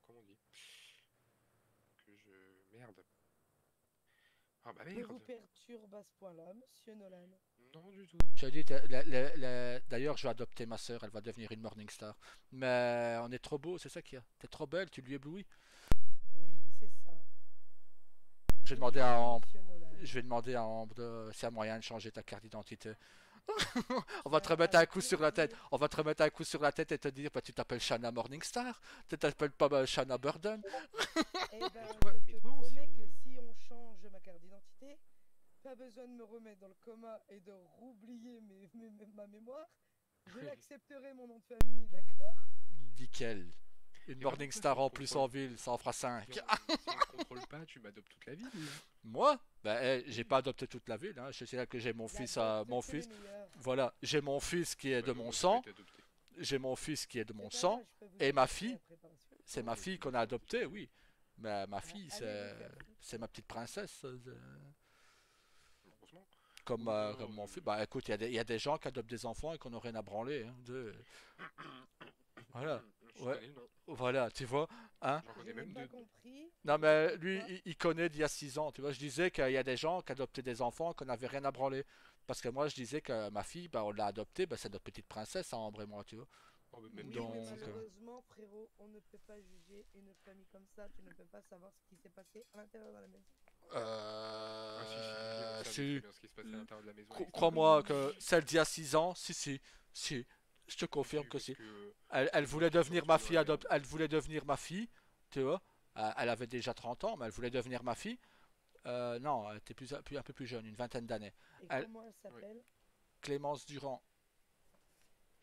comment on dit? Que je, merde. Ah bah Je vous merde. perturbe à ce point-là, monsieur Nolan. Non, du tout. Je te dis, d'ailleurs, je vais adopter ma sœur, elle va devenir une Morningstar. Mais on est trop beau, c'est ça qu'il y a. T'es trop belle, tu lui éblouis. Oui, c'est ça. Je vais demander à Ambre. Monsieur Nolan. Je vais demander à Ambre s'il y a moyen de changer ta carte d'identité. On va te Bah, remettre un avec coup sur la tête. plaisir. On va te remettre un coup sur la tête et te dire, bah, tu t'appelles Shanna Morningstar. Tu t'appelles pas Shanna Burden. Eh ben, toi- je mais te toi, promets si on- que si on change ma carte d'identité, pas besoin de me remettre dans le coma et de roublier ma mémoire. Je l'accepterai mon nom de famille, d'accord? Nickel. Une Et vraiment, Morningstar toi, si en on plus contrôle- en ville, ça en fera 5. Si on te contrôle pas, tu m'adoptes toute la vie, lui, hein. Moi, ben, j'ai pas adopté toute la ville. Hein. Je sais là que j'ai mon fils, J'adopte mon que les fils. meilleurs. Voilà, j'ai mon fils qui est Bah de non, mon moi, je sang. vais t'adopter. J'ai mon fils qui est de mon C'est pas sang. grave, je peux vous Et ma adopter fille, après par la suite. c'est Oh, ma mais fille tu qu'on vas a faire adoptée, oui. Mais ma fille, Allez vous faire foutre. c'est ma petite princesse. Heureusement. Comme, Oui, non, comme non, mon fils. Bah écoute, il y a des gens qui adoptent des enfants et qu'on n'a rien à branler. Hein, Voilà. Je Ouais. connais le nom. Voilà, tu vois. Hein? J'en Je connais n'ai même pas deux. compris. Non, Je mais sais lui, pas. il connaît d'il y a 6 ans. Tu vois, je disais qu'il y a des gens qui adoptaient des enfants qu'on n'avait rien à branler. Parce que moi, je disais que ma fille, bah, on l'a adoptée, bah, c'est notre petite princesse, hein, Ambre et moi, tu vois. Oh, mais même Oui, deux, mais c'est Donc, ça. malheureusement, frérot, on ne peut pas juger une famille comme ça. Tu ne peux pas savoir ce qui s'est passé à l'intérieur de la maison. Ah, si, on savait très si. bien ce qui se passait à l'intérieur de la maison. Crois-moi que celle d'il y a 6 ans, si. Je te confirme que si. Elle voulait devenir ma fille elle voulait devenir ma fille, tu vois. Elle avait déjà 30 ans, mais elle voulait devenir ma fille. Non, elle était un peu plus jeune, une vingtaine d'années. Et Elle- comment elle s'appelle? Clémence Durand.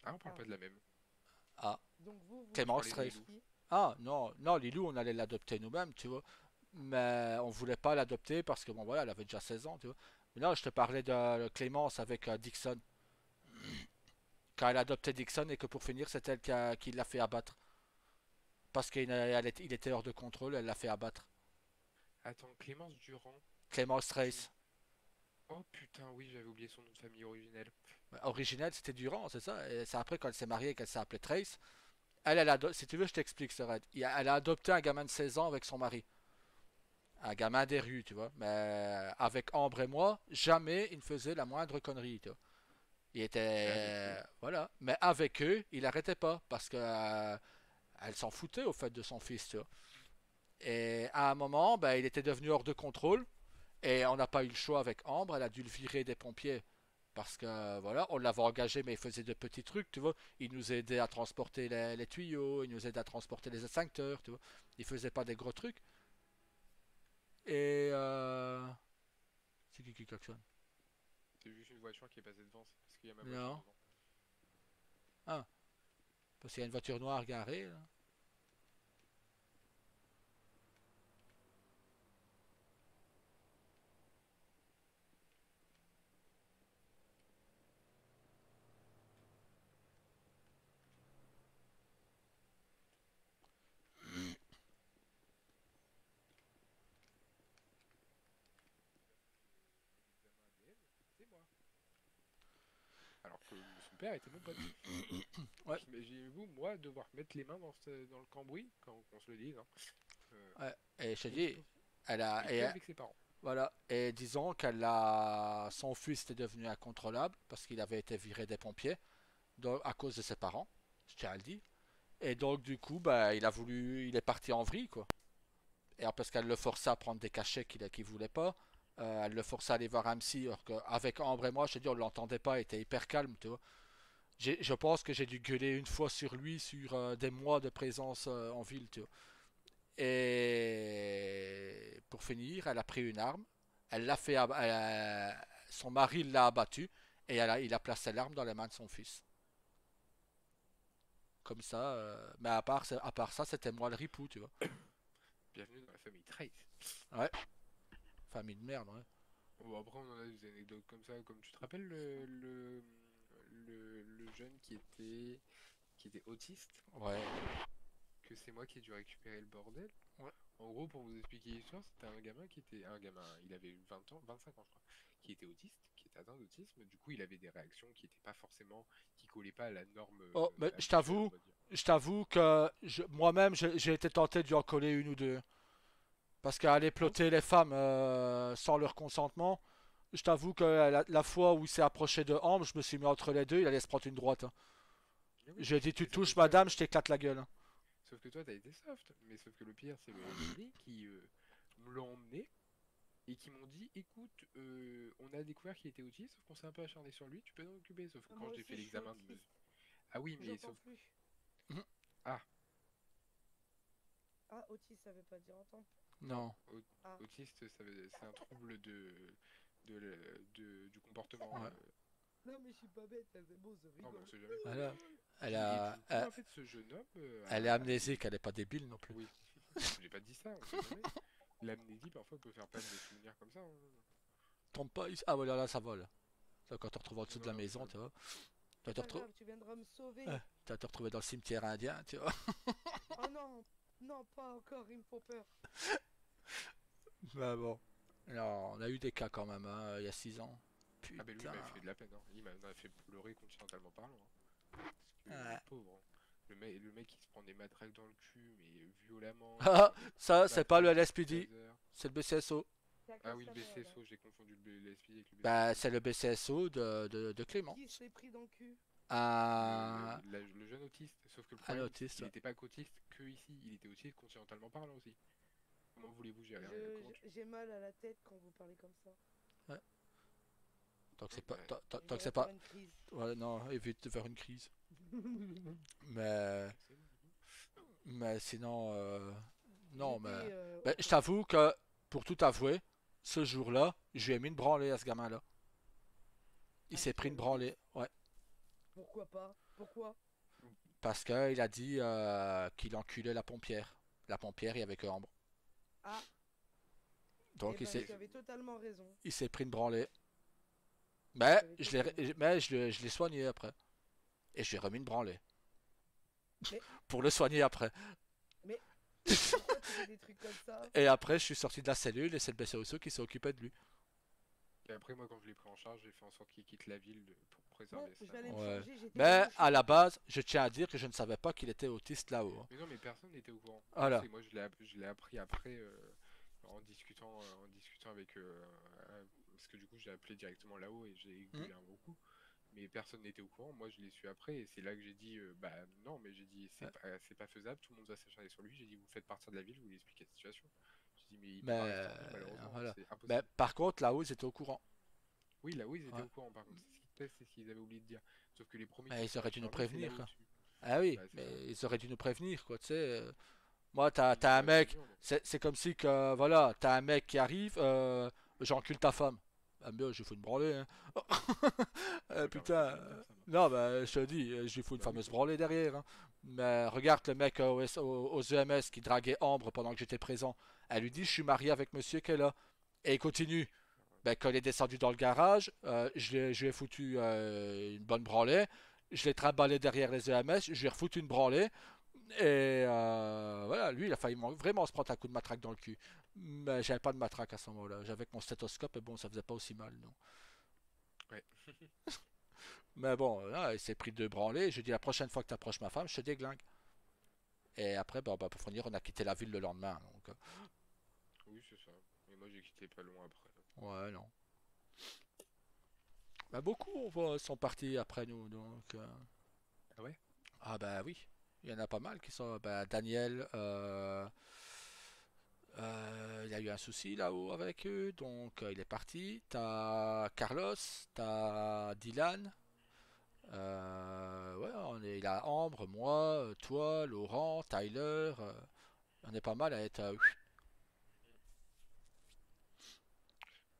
Ah, on parle Ah. pas de la même. Ah, Donc vous Clémence parlais de Trace. Lilou. qui? Ah, non, non, Lilou, on allait l'adopter nous-mêmes, tu vois. Mais on voulait pas l'adopter parce que, bon, voilà, elle avait déjà 16 ans, tu vois. Mais non, je te parlais de Clémence avec Dixon. Quand elle a adopté Dixon et que pour finir, c'est elle qui l'a fait abattre. Parce il était hors de contrôle, elle l'a fait abattre. Attends, Clémence Durand. Clémence Trace. Oh putain, oui, j'avais oublié son nom de famille originel. Originelle, c'était Durand, c'est ça. Et c'est après, quand elle s'est mariée, qu'elle s'est appelée Trace. Si tu veux, je t'explique, Sorette. Elle a adopté un gamin de 16 ans avec son mari. Un gamin des rues, tu vois. Mais avec Ambre et moi, jamais il ne faisait la moindre connerie, tu vois. Il Mais avec était. eux. Voilà. Mais avec eux, il arrêtait pas. Parce que elle s'en foutait, au fait, de son fils, tu vois. Et à un moment, ben, il était devenu hors de contrôle. Et on n'a pas eu le choix avec Ambre. Elle a dû le virer des pompiers. Parce que voilà, on l'avait engagé, mais il faisait de petits trucs, tu vois. Il nous aidait à transporter les tuyaux, il nous aidait à transporter les extincteurs, tu vois. Il faisait pas des gros trucs. Et c'est qui klaxonne? C'est juste une voiture qui est passée devant, c'est parce qu'il y a ma voiture Non. devant. Ah, parce qu'il y a une voiture noire garée, là. C'est moi. Alors que son père était mon pote. Ouais. Imaginez-vous, moi, devoir mettre les mains dans le cambouis, quand on se le dise, hein. Ouais. Et je te Et dis, elle a. et avec ses parents. Voilà, et disons qu'elle a. Son fils était devenu incontrôlable parce qu'il avait été viré des pompiers donc, à cause de ses parents, je tiens à le dire. Et donc, du coup, bah, il est parti en vrille, quoi. Et parce qu'elle le forçait à prendre des cachets qu'il voulait pas. Elle le forçait à aller voir un psy, alors qu'avec Ambre et moi, je te dis, on l'entendait pas, il était hyper calme, tu vois. Je pense que j'ai dû gueuler une fois sur lui sur des mois de présence en ville, tu vois. Et pour finir, elle a pris une arme, elle l'a fait, son mari l'a abattu et il a placé l'arme dans les mains de son fils. Comme ça, mais à part ça, c'était moi le ripou, tu vois. Bienvenue dans la famille Trace. Ouais, famille de merde, ouais. Bon, après, on en a des anecdotes comme ça. Comme tu te rappelles le jeune qui était autiste, Ouais, que c'est moi qui ai dû récupérer le bordel. ouais. En gros, pour vous expliquer l'histoire, c'était un gamin qui était un gamin, il avait 20 ans, 25 ans je crois, qui était autiste, qui était atteint d'autisme. Du coup, il avait des réactions qui n'étaient pas forcément, qui collaient pas à la norme Oh, mais habituelle, on va dire. je t'avoue que moi-même, j'ai été tenté d'y en coller une ou deux. Parce qu'aller Ah oui? plotter les femmes sans leur consentement, je t'avoue que la fois où il s'est approché de Ambre, je me suis mis entre les deux, il allait se prendre une droite, hein. Mais oui, J'ai dit, tu mais sauf que touches toi, madame, je t'éclate la gueule, hein. sauf que toi, t'as été soft. Mais sauf que le pire, c'est le MD qui me l'ont emmené et qui m'ont dit, écoute, on a découvert qu'il était autiste, sauf qu'on s'est un peu acharné sur lui, tu peux t'en occuper. Sauf que Ah, quand moi j'ai aussi, fait je suis l'examen de autiste. ah oui, mais J'entends sauf plus. Mhm. ah, Ah, autiste, ça veut pas dire entendre. Non. au- Ah, autiste, c'est un trouble du comportement. Ouais. non, mais je suis pas bête, hein, c'est bon, je Non, mais on rigole. sait jamais. Elle, a- elle, Et a- du coup, elle, en fait, ce jeune homme elle est amnésique, elle est pas débile non plus. Oui, j'ai pas dit ça, on sait jamais. L'amnésie, parfois, peut faire perdre des souvenirs comme ça, hein. Tombe pas ici. Ah voilà, là ça vole. Ça, quand te retrouves en dessous Non, de la non, maison, tu vois. Tu vas C'est te pas retrouver, grave, tu viendras me sauver. tu vas te retrouver dans le cimetière indien, tu vois. Oh non, non, pas encore, ils me font peur. Mais bon. Alors, on a eu des cas quand même, hein, il y a 6 ans. Ah, ben lui, il Putain. m'a fait de la peine, hein. Il m'a fait pleurer continentalement parlant, hein. Parce que, Ouais. pauvre, hein. Le mec, il se prend des matraques dans le cul, mais violemment, il se Ah, prend des ça, c'est pas le matraques toutes LSPD, les heures. c'est le BCSO. C'est à Ah cause oui, de le sa merde, hein. BCSO, j'ai confondu le SPD avec le Bah, BCSO. c'est le BCSO de Clément. Qui s'est pris dans le cul? Un, Le jeune autiste, sauf que le un problème, c'est autiste, qu'il ouais. n'était pas qu'autiste que ici, il était autiste continentalement parlant aussi. Comment voulez-vous gérer comment J'ai mal à la tête quand vous parlez comme ça. Ouais. Donc c'est pas, Ouais. tant que J'aurais c'est faire pas, une crise. ouais, non, évite de faire une crise. Ouais, Mais, c'est bon, du coup. mais sinon, non, mais, J'étais mais au je courant. t'avoue que, pour tout avouer, ce jour-là, je lui ai mis une branlée à ce gamin-là. Il À s'est qui, pris à une l'autiste? branlée, ouais, Pourquoi pas? Pourquoi? parce qu'il a dit qu'il enculait la pompière. La pompière, il y avait que Ambre. Ah, Donc eh ben, tu avais totalement raison. il s'est pris une branlée. Tu avais totalement raison. Mais je l'ai soigné après. Et je lui ai remis une branlée. Mais, Pour le soigner après. mais, pourquoi tu fais des trucs comme ça? Et après, je suis sorti de la cellule et c'est le BCOSO qui s'est occupé de lui. Et après, moi, quand je l'ai pris en charge, j'ai fait en sorte qu'il quitte la ville pour Bon, préserver je sa. vais aller me Ouais. changer, j'étais Mais vraiment à la choquée. base, je tiens à dire que je ne savais pas qu'il était autiste là-haut, hein. Mais non, mais personne n'était au courant. Voilà. Moi, je l'ai appris après en discutant avec. Parce que du coup, j'ai appelé directement là-haut et j'ai Hmm. gueulé un gros coup. Mais personne n'était au courant. Moi, je l'ai su après et c'est là que j'ai dit, bah non, mais j'ai dit, Ouais. c'est pas faisable, tout le monde va s'acharner sur lui. J'ai dit, vous faites partir de la ville, vous lui expliquez la situation. J'ai dit, mais il peut Mais pas rester en ville, malheureusement, voilà. c'est Mais impossible. par contre, là-haut, ils étaient au courant. Oui, là, oui, ils étaient Ouais. au courant, par contre. C'est ce qu'ils avaient oublié de dire. Sauf que les premiers qui Mais se ils sont auraient dû nous acharnés, c'est là prévenir, quoi. au-dessus. Ah oui, Bah, c'est mais ça. ils auraient dû nous prévenir, quoi. Tu sais, moi, Ils t'as nous un auraient mec, prévenus, non. c'est comme si que, voilà, t'as un mec qui arrive, j'encule ta femme. Ah, bien, je lui fous une branlée, hein. Ça permet Putain. de le dire, ça, moi. Non, bah, je te dis, je lui fous une Bah oui, fameuse c'est sûr. branlée derrière, hein. Mais regarde le mec aux EMS qui draguait Ambre pendant que j'étais présent. Elle lui dit, je suis marié avec monsieur qui est là. Et il continue. Ben, quand il est descendu dans le garage, je lui ai foutu une bonne branlée. Je l'ai trimballé derrière les EMS, je lui ai refoutu une branlée. Et voilà, lui, il a failli vraiment se prendre un coup de matraque dans le cul. Mais j'avais pas de matraque à ce moment-là. J'avais que mon stéthoscope et bon, ça faisait pas aussi mal, non. Ouais. Mais bon, là, il s'est pris deux branlées. Je lui ai dit, la prochaine fois que tu approches ma femme, je te déglingue. Et après, bah, pour finir, on a quitté la ville le lendemain. Donc, Oui, c'est ça. Mais moi, j'ai quitté pas loin après. ouais, non. Bah, beaucoup sont partis après nous. Donc, Ah ouais? ah, bah oui. Il y en a pas mal qui sont. Bah, Daniel, il a eu un souci là-haut avec eux. Donc, il est parti. T'as Carlos, t'as Dylan. Ouais, il a Ambre, moi, toi, Laurent, Tyler. On est pas mal à être.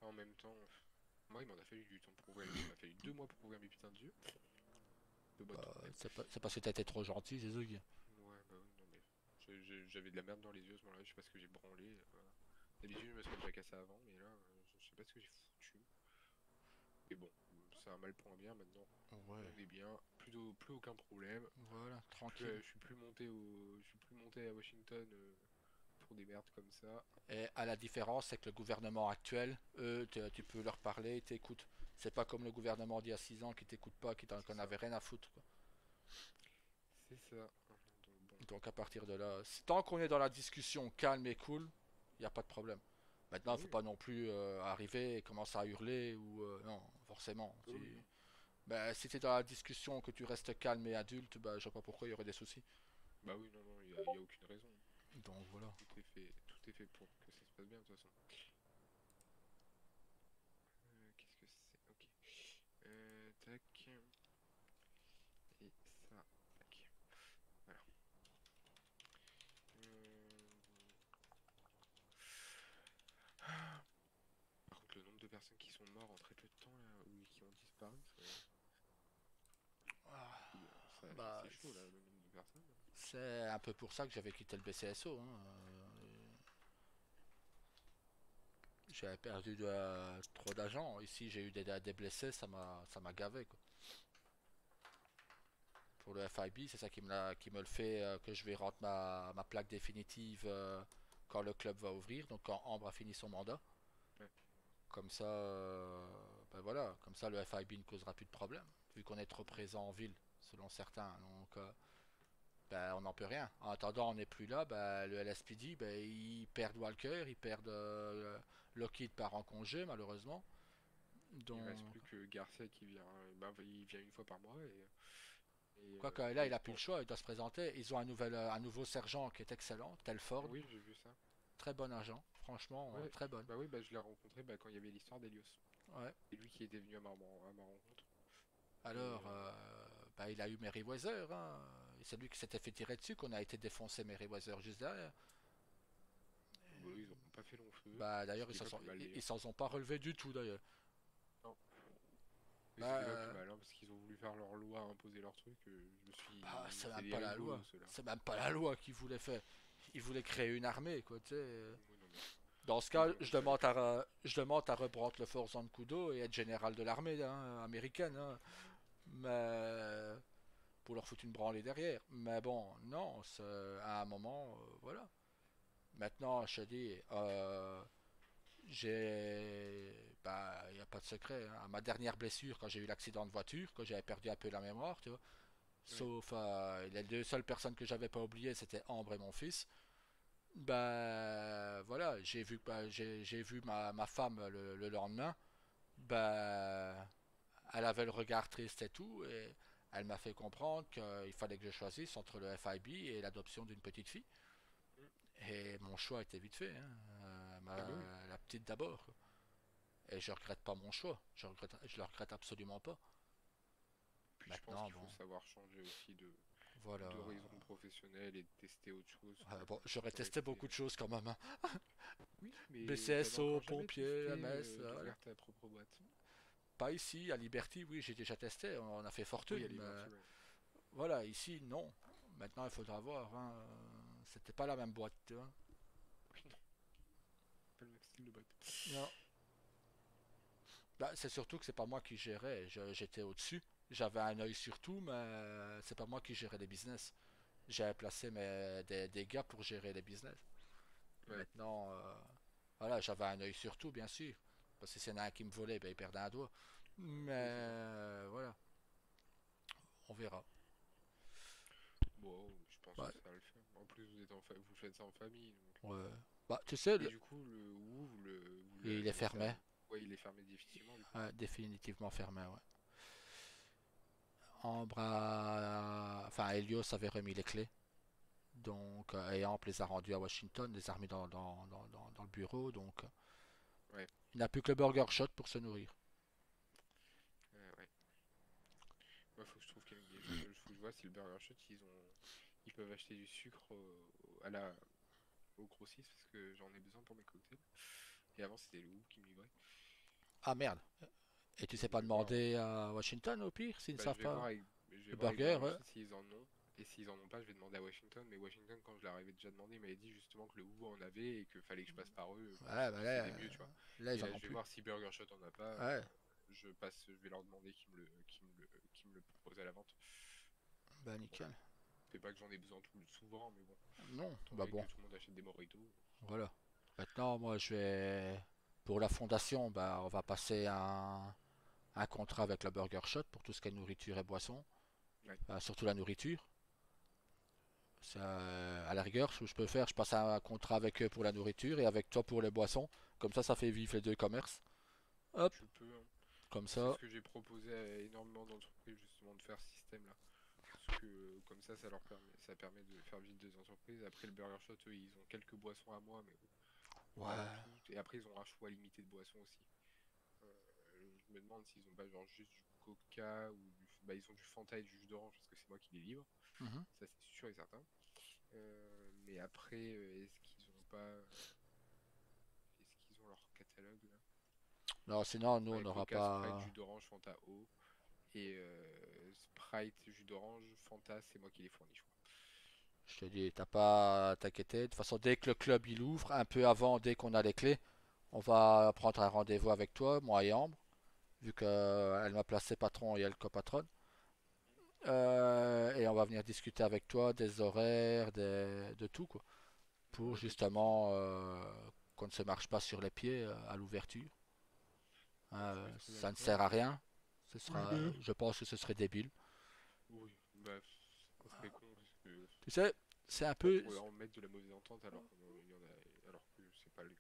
En même temps, moi, il m'en a fallu du temps pour ouvrir les yeux. Il m'a fallu 2 mois pour ouvrir mes putains de yeux. De boîte trop même. C'est parce que t'as été trop gentil, c'est ça. Ouais, bah oui, non, mais j'avais de la merde dans les yeux à ce moment-là. Je sais pas ce que j'ai branlé. D'habitude, je me serais déjà cassé avant, mais là, je sais pas ce que j'ai foutu. Mais bon, c'est un mal pour un bien maintenant. Ouais, On est bien, plus aucun problème. voilà, tranquille. Je suis plus monté à Washington pour des merdes comme ça. Et à la différence, c'est que le gouvernement actuel, eux, tu peux leur parler, ils t'écoutent. C'est pas comme le gouvernement d'il y a 6 ans qui t'écoute pas, C'est qu'on ça. avait rien à foutre, quoi. C'est ça. Donc bon. Donc à partir de là, tant qu'on est dans la discussion calme et cool, il n'y a pas de problème. Maintenant, il faut Oui, pas non plus arriver et commencer à hurler ou non, forcément. oui, oui, non. Ben, si t'es dans la discussion que tu restes calme et adulte, ben, je vois pas pourquoi il y aurait des soucis. Bah oui, non, non, y a aucune raison. Donc voilà. Tout est fait pour que ça se passe bien de toute façon. Qu'est-ce que c'est? Ok. Tac. Et ça. Tac. Voilà. Euh, Par contre, le nombre de personnes qui sont mortes en très peu de temps là, ou qui ont disparu, Bah, c'est chaud là, le nombre de personnes. c'est un peu pour ça que j'avais quitté le BCSO, hein. J'avais perdu trop d'agents. Ici, j'ai eu des blessés, ça m'a gavé, quoi. Pour le FIB, c'est ça qui me le fait que je vais rendre ma plaque définitive quand le club va ouvrir, donc quand Ambre a fini son mandat. Ouais. Comme ça, ben voilà, comme ça le FIB ne causera plus de problème, vu qu'on est trop présent en ville, selon certains. Donc, ben, on n'en peut rien. En attendant, on n'est plus là. Ben, le LSPD, ben, ils perdent Walker, ils perdent Lockheed part en congé, malheureusement. Il reste Donc, plus que Garcia qui vient. Bah, il vient une fois par mois quoique là, il et a plus le choix, il doit se présenter. Ils ont un nouveau sergent qui est excellent, Telford, oui, j'ai vu ça. très bon agent, franchement, Ouais, très bonne. bah oui, bah je l'ai rencontré bah, quand il y avait l'histoire d'Elios. Ouais. C'est lui qui était venu à ma rencontre. Et Alors, bah, il a eu Meriwether, hein. C'est lui qui s'était fait tirer dessus, qu'on a été défoncé Meriwether juste derrière. bah, ils n'auront pas fait long feu. Bah, d'ailleurs, C'était pas plus mal ils d'ailleurs. s'en sont pas relevés du tout, d'ailleurs. Non, mais Bah, c'était pas plus mal hein, parce qu'ils ont voulu faire leur loi, imposer leur truc. Je me bah, suis. c'est C'est même des pas la rigolos loi. ceux-là. C'est même pas la loi qu'ils voulaient faire. Ils voulaient créer une armée, quoi, tu sais. Oui, non, mais Dans ce cas, je demande à reprendre le Fort Zancudo et être général de l'armée hein, américaine, hein. Mais pour leur foutre une branlée derrière. Mais bon, non, à un moment, voilà. Maintenant, je te dis, bah, il n'y a pas de secret, hein. À ma dernière blessure, quand j'ai eu l'accident de voiture, quand j'avais perdu un peu la mémoire, tu vois. ouais. Sauf, les deux seules personnes que j'avais pas oubliées, c'était Ambre et mon fils. Bah, voilà, j'ai vu ma femme le lendemain. Bah, elle avait le regard triste et tout, et elle m'a fait comprendre qu'il fallait que je choisisse entre le FIB et l'adoption d'une petite fille. Mm. Et mon choix était vite fait, hein. Ah bah oui. La petite d'abord. Et je regrette pas mon choix. Je le regrette absolument pas. Puis je pense Maintenant, qu'il bon, faut savoir changer aussi voilà. d'horizon professionnel et de tester autre chose. Bon, j'aurais Ça aurait testé été. beaucoup de choses quand même, hein. Oui, mais t'avais BCSO, encore jamais pompier, testé MS, voilà. d'ouvrir ta propre boîte. Pas ici, à Liberty, oui, j'ai déjà testé, on a fait Oui, fortune, à mais Liberty, ouais. voilà, ici, non. Maintenant, il faudra voir, hein. C'était pas la même boîte, tu vois. Oui, non, pas le même style de boîte. Non. Bah, c'est surtout que c'est pas moi qui gérais, j'étais au-dessus. J'avais un œil sur tout, mais c'est pas moi qui gérais les business. J'avais placé des gars pour gérer les business. Ouais, Maintenant, voilà, j'avais un œil sur tout, bien sûr. Parce que s'il y en a un qui me volait, ben, il perdait un doigt. Mais oui, c'est ça. voilà, on verra. Bon, je pense que Bah, ça va le faire. En plus, vous faites ça en famille, donc. ouais. Bah, tu sais, Et du coup, vous il l'avez est laissé fermé. ouais, il est fermé définitivement, du coup. Ouais, définitivement fermé, ouais. Enfin, Helios avait remis les clés. Donc, et Amp les a rendus à Washington, les a remis dans le bureau. Donc, Ouais, il n'a plus que le Burger Shot pour se nourrir. ouais. Moi, faut que je trouve faut que je vois si le Burger Shot, ils peuvent acheter du sucre au grossiste parce que j'en ai besoin pour mes cocktails. Et avant, c'était le Who qui me livrait. Ah merde. Et tu sais Donc, pas demander à Washington au pire s'ils ne bah, savent pas? je vais Le voir avec burger, Burger ouais. Shot s'ils en ont. Et s'ils en ont pas, je vais demander à Washington. Mais Washington, quand je leur avais déjà demandé, il m'avait dit justement que le Who en avait et que fallait que je passe par eux pour Ouais, bah c'était mieux, tu vois. là, Et ils en là, ont je vais plus. voir si Burger Shot en a pas. Ouais, Je vais leur demander qu'ils me le proposent à la vente. bah Bon, nickel. c'est pas que j'en ai besoin souvent, mais bon, Non, étant bah donné que bon, tout le monde achète des mojitos. voilà. Maintenant, moi, je vais... Pour la fondation, bah, on va passer un contrat avec la Burger Shot pour tout ce qui est nourriture et boisson. Ouais, Surtout la nourriture. Ça, à la rigueur, ce que je peux faire, je passe un contrat avec eux pour la nourriture et avec toi pour les boissons. Comme ça fait vivre les deux commerces. Hop, tu peux, hein. comme C'est ça. ce que j'ai proposé à énormément d'entreprises justement de faire ce système-là. Parce que comme ça permet de faire vivre des entreprises. Après le Burger Shot, eux, ils ont quelques boissons à moi, mais pas Ouais. toutes. Et après, ils ont un choix limité de boissons aussi. Je me demande s'ils ont pas genre juste du Coca ou bah, ils ont du Fanta et du jus d'orange parce que c'est moi qui les livre. Mhm. Ça, c'est sûr et certain. Mais après, est-ce qu'ils ont leur catalogue là? Non, sinon, nous, on Ouais, n'aura Coca, Sprite, pas. jus d'orange, Fanta eau. Et Sprite, jus d'orange, Fanta, c'est moi qui les fournis, je crois. Je te dis, t'as pas à t'inquiéter. De toute façon, dès que le club il ouvre, un peu avant, dès qu'on a les clés, on va prendre un rendez-vous avec toi, moi et Ambre, vu qu'elle m'a placé patron et elle copatronne. Et on va venir discuter avec toi des horaires, de tout, quoi. Pour Ouais, pas de soucis. justement qu'on ne se marche pas sur les pieds à l'ouverture. Ouais, je mettrai bien Ça ne d'accord. sert à rien. Ce Oui, sera, d'ailleurs. je pense que ce serait débile. Oui, bah, ça serait con parce que Tu sais, c'est un on peu, pourrait en mettre de la mauvaise entente alors que c'est pas le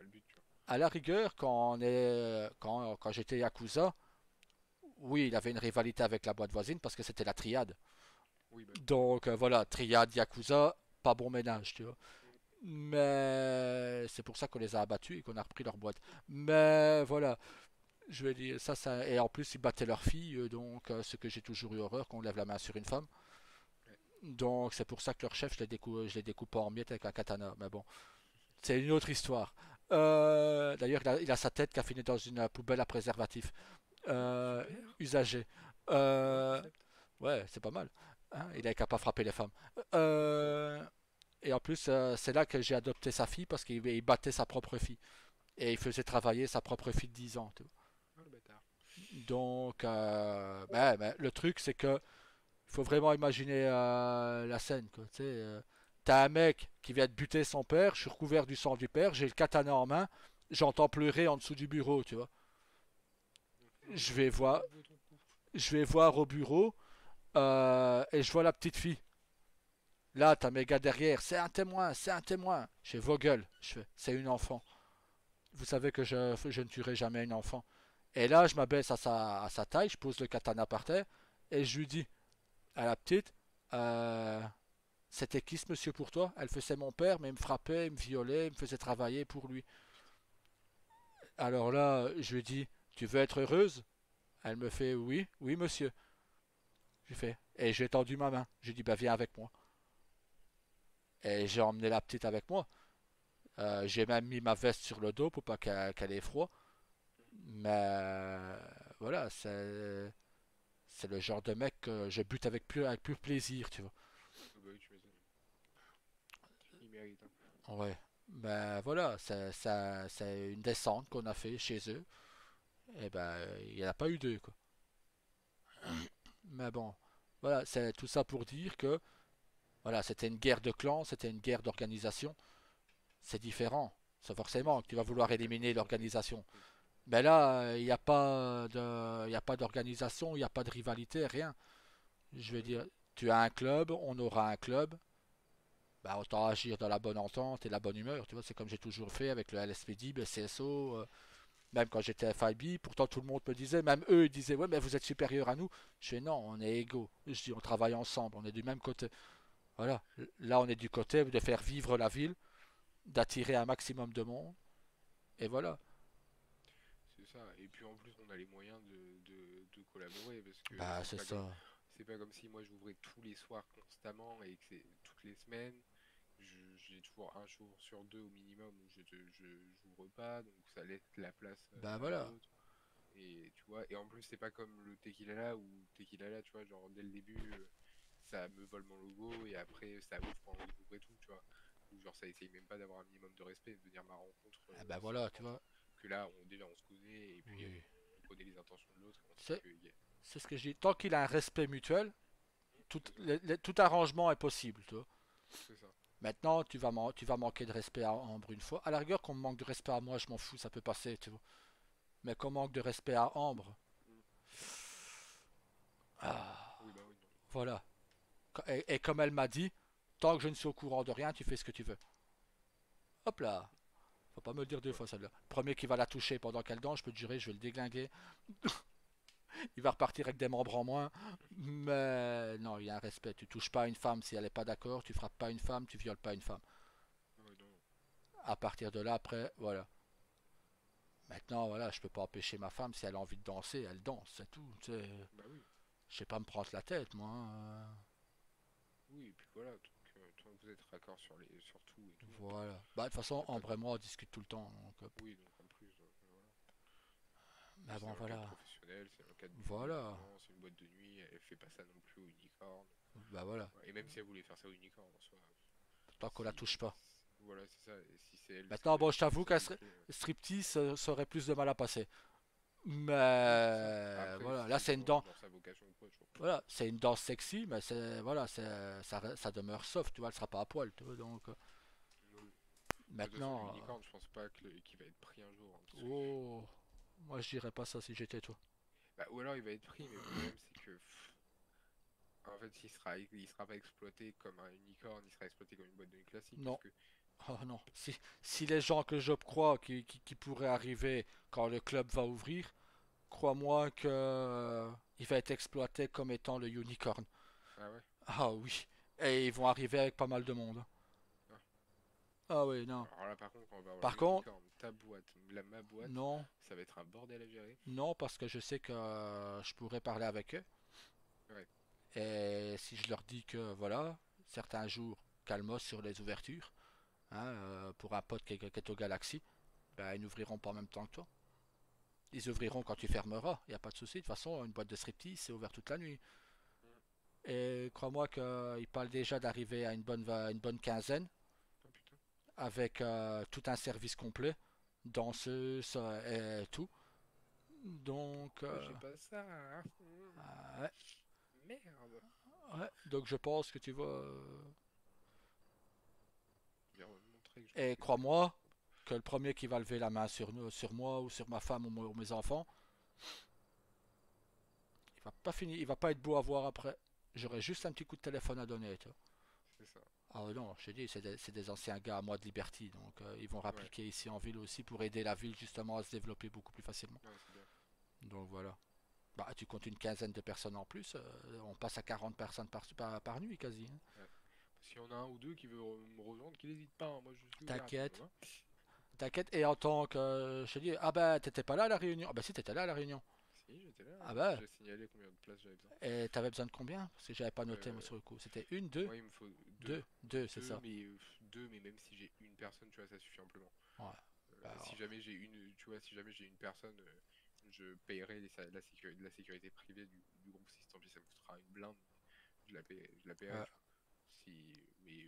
but, tu vois. à la rigueur, quand j'étais Yakuza, oui, il avait une rivalité avec la boîte voisine parce que c'était la triade. Oui, bah Donc voilà, triade Yakuza, pas bon ménage, tu vois. Mais c'est pour ça qu'on les a abattus et qu'on a repris leur boîte. Mais voilà, je vais dire ça. Et en plus, ils battaient leurs filles, donc ce que j'ai toujours eu horreur, qu'on lève la main sur une femme. ouais. Donc c'est pour ça que leur chef, je les découpe en miettes avec un katana. Mais bon, c'est une autre histoire. D'ailleurs, il a sa tête qui a fini dans une poubelle à préservatif euh, Super, usagée. bon Euh, concept. ouais, c'est pas mal. Hein, il Ouais, est qu'à pas frapper les femmes. c'est vrai. Euh, et en plus, c'est là que j'ai adopté sa fille parce qu'il battait sa propre fille. Et il faisait travailler sa propre fille de 10 ans. Tu vois. Oh le bâtard. Donc, le truc, c'est que il faut vraiment imaginer la scène. Quoi, tu sais, t'as un mec qui vient de buter son père, je suis recouvert du sang du père, j'ai le katana en main, j'entends pleurer en dessous du bureau, tu vois. Oh Je non, vais voir, il veut ton coup. je vais voir au bureau et je vois la petite fille. Là, t'as mes gars derrière, c'est un témoin, c'est un témoin. Je fais vos gueules, je fais, c'est une enfant. Vous savez que je ne tuerai jamais une enfant. Et là, je m'abaisse à sa taille, je pose le katana par terre et je lui dis à la petite, euh, c'était qui ce monsieur pour toi? Elle faisait mon père, mais il me frappait, il me violait, il me faisait travailler pour lui. Alors là, je lui dis, tu veux être heureuse? Elle me fait, oui, oui monsieur. J'ai fait, et j'ai tendu ma main. J'ai dit, bah viens avec moi. Et j'ai emmené la petite avec moi. J'ai même mis ma veste sur le dos pour pas qu'elle ait froid. Mais voilà, c'est le genre de mec que je bute avec pur plaisir, tu vois. Ah bah oui, tu m'étonnes. Il mérite, hein. Ouais. Ben voilà, c'est une descente qu'on a fait chez eux. Et ben, il n'y en a pas eu deux, quoi. Mais bon, voilà, c'est tout ça pour dire que voilà, c'était une guerre de clans, c'était une guerre d'organisation. C'est différent. C'est Oui, forcément que c'est tu vas différent vouloir de éliminer l'affrontement entre l'organisation. entreprises. Mais là, il y a pas d'organisation, il n'y a pas de rivalité, rien. Je Ah veux bah oui. dire, tu as un club, on aura un club. Bah, autant agir dans la bonne entente et la bonne humeur. Tu vois, c'est comme j'ai toujours fait avec le LSPD, le CSO, même quand j'étais FIB. Pourtant, tout le monde me disait, même eux, ils disaient, ouais, mais vous êtes supérieur à nous. Je fais, non, on est égaux. Je dis, on travaille ensemble, on est du même côté. Voilà. Là, on est du côté de faire vivre la ville, d'attirer un maximum de monde. Et voilà. ça. Et puis en plus, on a les moyens de collaborer parce que Bah, c'est ça. c'est pas comme si moi j'ouvrais tous les soirs constamment et que c'est toutes les semaines. J'ai toujours un jour sur deux au minimum où j'ouvre pas, donc ça laisse la place Bah, à voilà. d'autres. Et tu vois, et en plus, c'est pas comme le Tequila où Tequila, tu vois, genre dès le début, ça me vole mon logo et après ça ouvre pendant que j'ouvre et tout, tu vois. Ou genre ça essaye même pas d'avoir un minimum de respect, de venir à ma rencontre Ah, bah, si on voilà, se tu rencontre. vois. Que là, déjà on se connaît et puis Oui. on connaît les intentions de l'autre et on sait C'est que c'est ce que je dis. Tant qu'il a un respect mutuel, tout, c'est ça, tout arrangement est possible, tu vois. c'est ça. Maintenant, tu vas manquer de respect à Ambre une fois. À la rigueur, qu'on me manque de respect à moi, je m'en fous, ça peut passer, tu vois. Mais qu'on manque de respect à Ambre, Mm. ah, Oui, bah oui, non. voilà. Et comme elle m'a dit, tant que je ne suis au courant de rien, tu fais ce que tu veux. Hop là. Faut pas me le dire deux Ouais. fois celle-là. Premier qui va la toucher pendant qu'elle danse, je peux te jurer, je vais le déglinguer. Il va repartir avec des membres en moins. Mais non, il y a un respect. Tu touches pas une femme si elle n'est pas d'accord. Tu frappes pas une femme, tu violes pas une femme. Ouais, non. À partir de là, après, voilà. Maintenant, voilà, je peux pas empêcher ma femme si elle a envie de danser, elle danse, c'est tout. Tu sais, Bah oui. je sais pas me prendre la tête, moi, hein. Oui, et puis voilà, tant que vous êtes raccord sur tout et tout, Voilà. Bah, de toute façon, y a pas de. Ambre et moi, on discute tout le temps. Donc, Oui, donc en plus, voilà. Puis mais c'est bon, dans le cadre voilà. professionnel, c'est dans le cadre du Voilà. développement, c'est une boîte de nuit, elle fait pas ça non plus au unicorn. Bah, voilà. Ouais, et même si elle voulait faire ça au unicorn en soi, Tant qu'on la si. touche pas. Voilà, c'est ça, et si c'est elle, Maintenant, bon, je t'avoue qu'un qui le fait. striptease, ça aurait plus de mal à passer. Oui, c'est ça. Mais Après, voilà, si là c'est c'est une danse, genre sa vocation ou quoi, toujours pareil. voilà, c'est une danse sexy, mais c'est voilà, ça demeure soft, tu vois, elle sera pas à poil, tu vois, donc Oui. De toute façon, le maintenant, unicorn, je pense pas qu'il va être pris un jour, hein, parce que oh, moi je dirais pas ça si j'étais toi. bah, ou alors il va être pris, mais le problème c'est que en fait il sera pas exploité comme un unicorn, il sera exploité comme une boîte de nuit classique parce Non, que oh non, si les gens que je crois qui pourraient arriver quand le club va ouvrir, crois-moi que il va être exploité comme étant le unicorn. ah ouais. Ah oui, et ils vont arriver avec pas mal de monde. Ah. Ah oui, non. Alors là par contre quand on va avoir Par contre, l'unicorn, ta boîte, ma boîte, non. ça va être un bordel à gérer. Non, parce que je sais que je pourrais parler avec eux. Ouais, Et si je leur dis que voilà, certains jours, calmos sur les ouvertures, hein, pour un pote qui est au Galaxy, ben, ils n'ouvriront pas en même temps que toi. Ils ouvriront quand tu fermeras, il n'y a pas de souci. De toute façon, une boîte de striptease, c'est ouvert toute la nuit. mm. Et crois-moi qu'ils parlent déjà d'arriver à une bonne quinzaine, Oh putain. avec tout un service complet, danseuse et tout. Donc, Pourquoi j'ai pas ça, hein? ouais, Merde. ouais. Donc je pense que tu vas. Je vais montrer que je Et m'occupe de. crois-moi que le premier qui va lever la main sur nous, sur moi ou sur ma femme ou mes enfants, il va pas finir, il va pas être beau à voir après. J'aurai juste un petit coup de téléphone à donner, tu vois. C'est ça. Ah non, je t'ai dit, c'est des anciens gars à moi de Liberty, donc ils vont Ouais, rappliquer ici en ville aussi pour aider la ville justement à se développer beaucoup plus facilement. ouais, c'est bien. Donc voilà. Bah tu comptes une quinzaine de personnes en plus, on passe à 40 personnes par nuit quasi, hein. Ouais. S'il y en a un ou deux qui veut me rejoindre, qu'il n'hésite pas, hein, moi je suis ouvert à tout le T'inquiète, monde, hein. t'inquiète. Et en tant que, je te dis, ah bah t'étais pas là à la réunion. Ah bah si t'étais là à la réunion. Si, j'étais là, Ah hein. bah, J'ai signalé combien de places j'avais besoin. et t'avais besoin de combien? Parce que j'avais pas noté moi Euh, sur le coup. C'était une, deux, Moi, il me faut deux. deux, c'est Deux, ça. mais même si j'ai une personne, tu vois, ça suffit amplement. Ouais. Bah, Si alors, jamais j'ai une, tu vois, si jamais j'ai une personne, je paierai la sécurité privée du groupe. Si tant pis, ça me coûtera une blinde, je la paierai, ouais. tu vois. Mais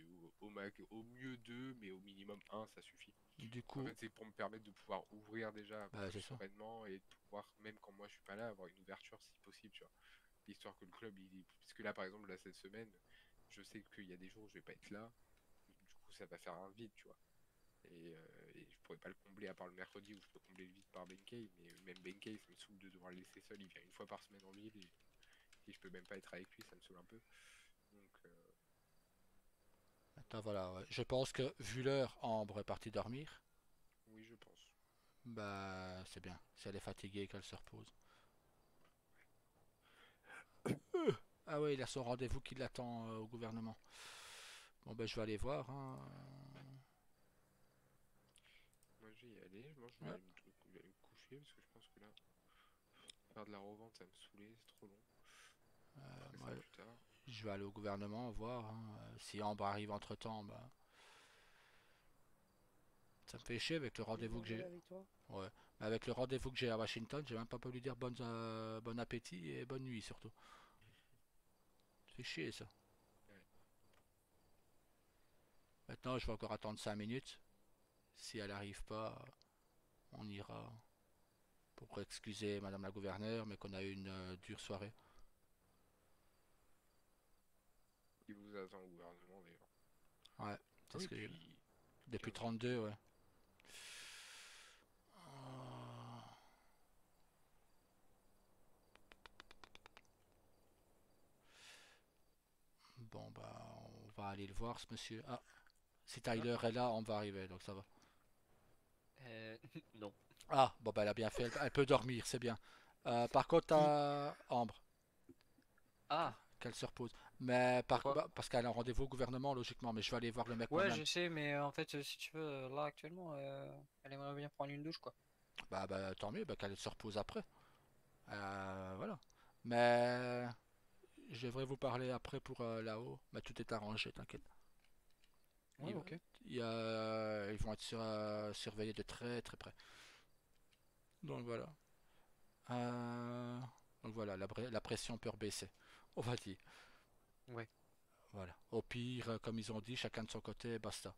au mieux deux, mais au minimum un, ça suffit. Du En coup, fait, c'est pour me permettre de pouvoir ouvrir déjà bah, plus c'est ça. sereinement et de pouvoir, même quand moi je suis pas là, avoir une ouverture si possible, tu vois. Histoire que le club, parce que là, par exemple, là, cette semaine, je sais qu'il y a des jours où je vais pas être là. Du coup, ça va faire un vide, tu vois. Et je pourrais pas le combler à part le mercredi où je peux combler le vide par Benkei, mais même Benkei, ça me saoule de devoir le laisser seul. Il vient une fois par semaine en ville et je peux même pas être avec lui, ça me saoule un peu. Donc, Maintenant, voilà, ouais. Je pense que vu l'heure, Ambre est partie dormir. oui, je pense. Bah, c'est bien. Si elle est fatiguée, qu'elle se repose. Ah ouais, il a son rendez-vous qui l'attend au gouvernement. Bon, ben, je vais aller voir, hein. Moi, je vais y aller. Moi, je vais Ouais. aller me coucher parce que je pense que là, faire de la revente, ça me saouler, c'est trop long. On ferait ça Ouais, plus tard. je vais aller au gouvernement voir, hein. Si Ambre arrive entre-temps, bah, ça me fait chier avec le Je vais rendez-vous que m'envoler j'ai. avec toi. Ouais. Mais avec le rendez-vous que j'ai à Washington, j'ai même pas pu lui dire bon appétit et bonne nuit surtout. Ça fait chier ça. Ouais. Maintenant, je vais encore attendre 5 minutes. Si elle arrive pas, on ira pour excuser Madame la gouverneure, mais qu'on a eu une dure soirée. Il vous attend au gouvernement d'ailleurs. Ouais, Ah c'est ce oui, que j'ai. depuis Depuis 15 jours. 32, ouais. Ah. Bon, bah, on va aller le voir, ce monsieur. Ah, si Ah, Tyler est là, on va arriver, donc ça va. Non. Ah, bon, bah, elle a bien fait. Elle peut dormir, c'est bien. Par contre, Qui? à Ambre, Ah, qu'elle se repose. Mais pourquoi? parce qu'elle a un rendez-vous au gouvernement, logiquement. Mais je vais aller voir le mec Ouais, moi-même. je sais, mais en fait, si tu veux, là actuellement, elle aimerait bien prendre une douche, quoi. Bah, tant mieux, bah, qu'elle se repose après. Voilà. Mais je devrais vous parler après pour là-haut. Mais tout est arrangé, t'inquiète. Ouais, Il va- ok. ils vont être surveillés de très très près. Donc voilà. Euh, donc voilà, la pression peut baisser. On va dire. Ouais. Voilà. Au pire, comme ils ont dit, chacun de son côté, basta.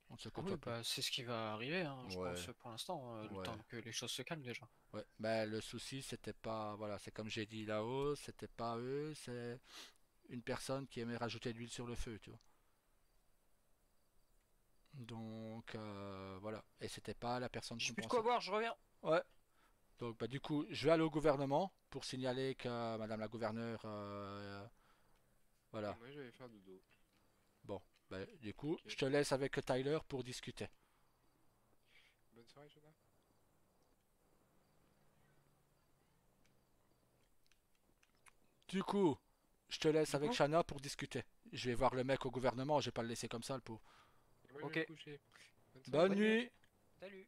On ne se Ah oui, côtoie plus. bah c'est ce qui va arriver, hein, je Ouais, pense, pour l'instant, le ouais, temps que les choses se calment déjà. ouais. Mais le souci, c'était pas. Voilà, c'est comme j'ai dit là-haut, c'était pas eux, c'est une personne qui aimait rajouter de l'huile sur le feu, tu vois. Donc voilà. Et c'était pas la personne J'ai qu'on plus de quoi pensait. boire, je reviens. Ouais. Donc bah, du coup, je vais aller au gouvernement pour signaler que Madame la gouverneure, et voilà. moi j'allais faire dodo. Bon, bah, du coup, Ok. je te laisse avec Tyler pour discuter. Bonne soirée, Jonah. Du coup, je te laisse Du avec coup, Shanna pour discuter. Je vais voir le mec au gouvernement, je vais pas le laisser comme ça, le pauvre. Et moi je vais ok, me coucher. Bonne soirée, Bonne bonne Jonah. nuit. nuit! Salut.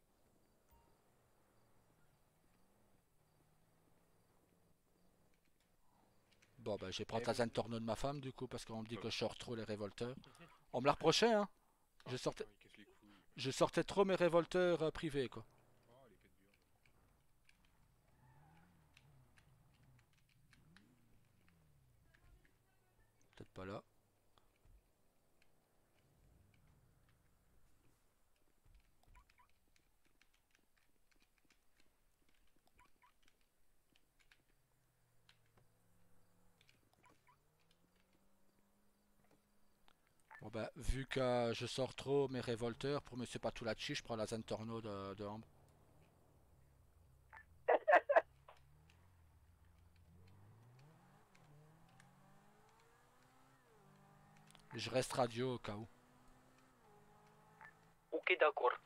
Bon, bah, je vais prendre Eh la bon. Zentorno de ma femme, du coup, parce qu'on me dit que Euh, je sors trop les révolteurs. On me l'a reproché, hein. Ah Je sortais, putain, il casse les couilles. je sortais trop mes révolteurs privés, quoi. Oh, les pètes dures. Peut-être pas là. Bon, bah, vu que je sors trop mes révolteurs pour Monsieur Patulacci, je prends la Zentorno de Ambre. Je reste radio au cas où. Ok, d'accord.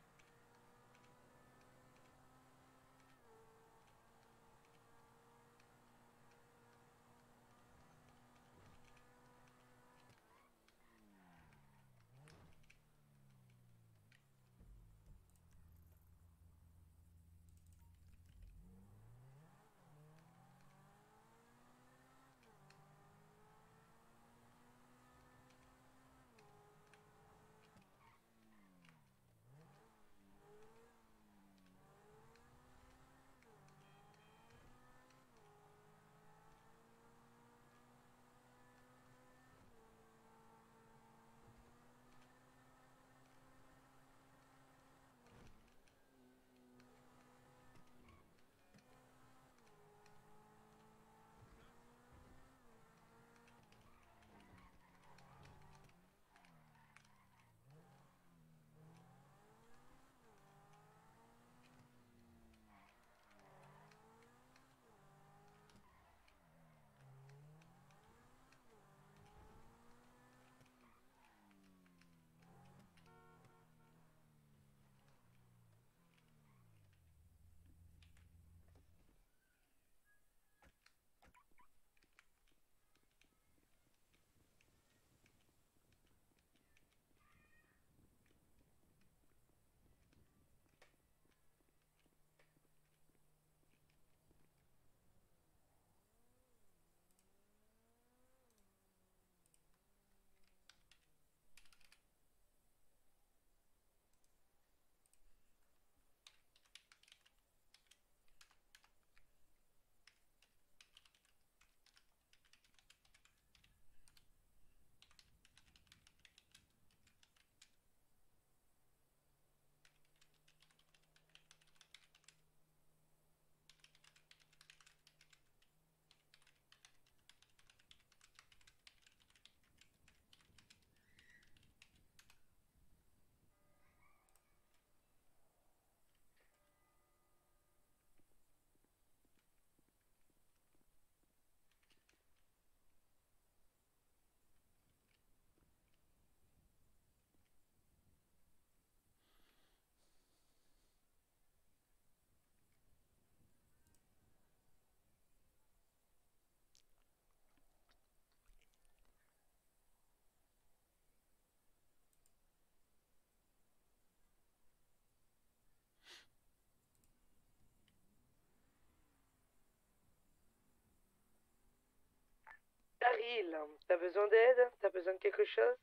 Daryl, t'as besoin d'aide? T'as besoin de quelque chose?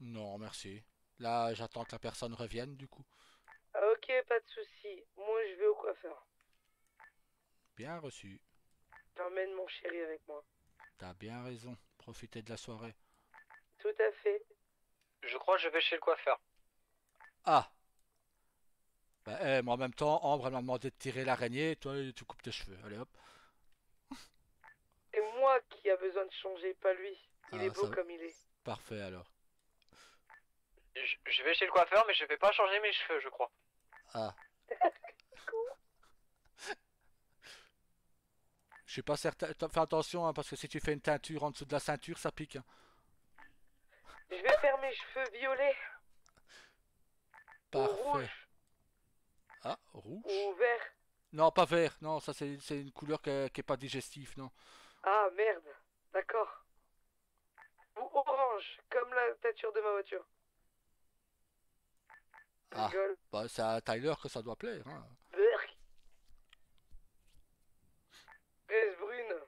Non, merci. Là, j'attends que la personne revienne, du coup. Ok, pas de souci. Moi, je vais au coiffeur. Bien reçu. J'emmène mon chéri avec moi. T'as bien raison. Profitez de la soirée. Tout à fait. Je crois que je vais chez le coiffeur. Ah! Bah, moi, en même temps, Ambre, elle m'a demandé de tirer l'araignée. Toi, tu coupes tes cheveux. Allez, hop. C'est moi qui a besoin de changer, pas lui. Il est Ah, beau ça... comme il est. Parfait, alors. Je vais chez le coiffeur, mais je vais pas changer mes cheveux, je crois. Ah. Je suis pas certain. Fais attention, hein, parce que si tu fais une teinture en dessous de la ceinture, ça pique, hein. Je vais faire mes cheveux violets, ou Parfait. rouges, Ah, rouge? ou verts. Non, pas vert. Non, ça, c'est une couleur qui est pas digestive, non. Ah, merde. D'accord. Ou orange, comme la teinture de ma voiture. Je Ah. rigole. Bah, c'est à Tyler que ça doit plaire, hein. Berk. Fraise brune.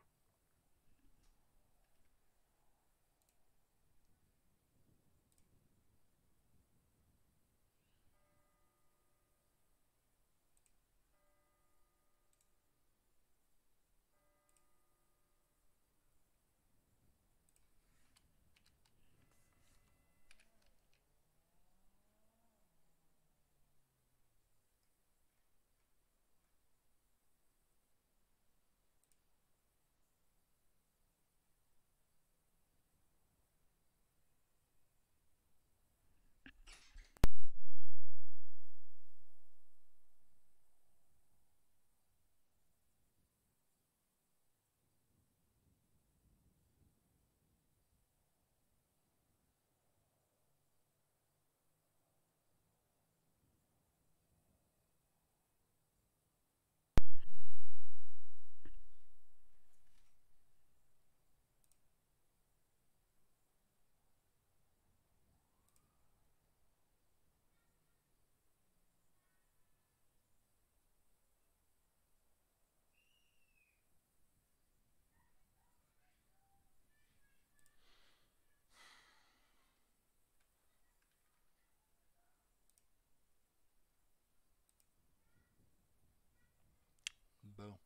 Bon.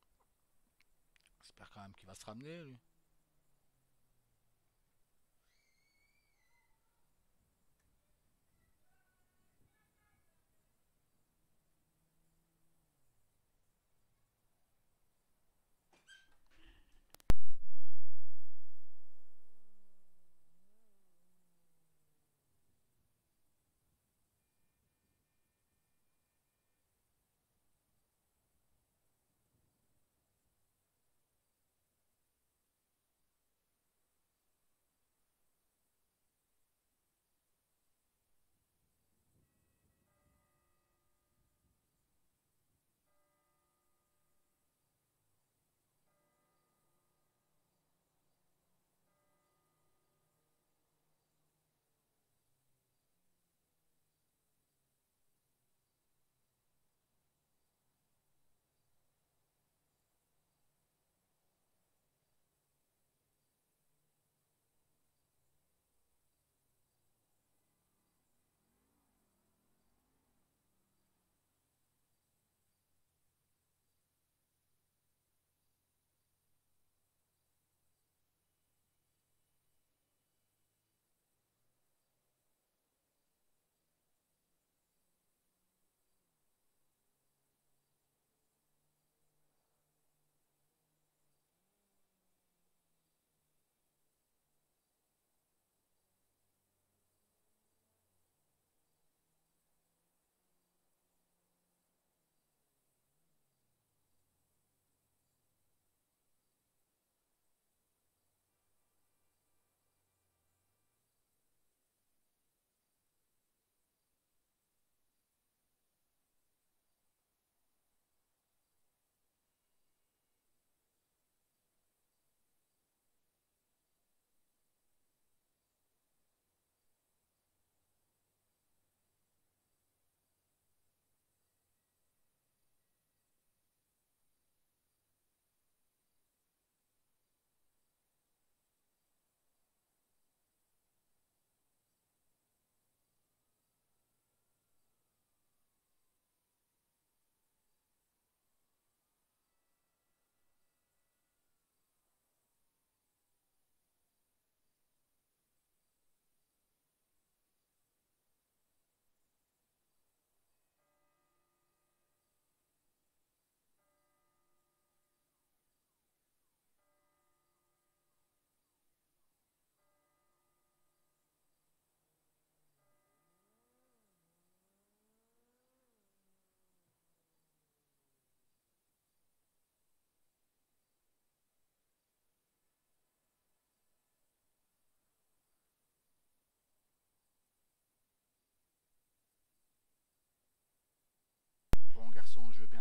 J'espère quand même qu'il va se ramener, lui.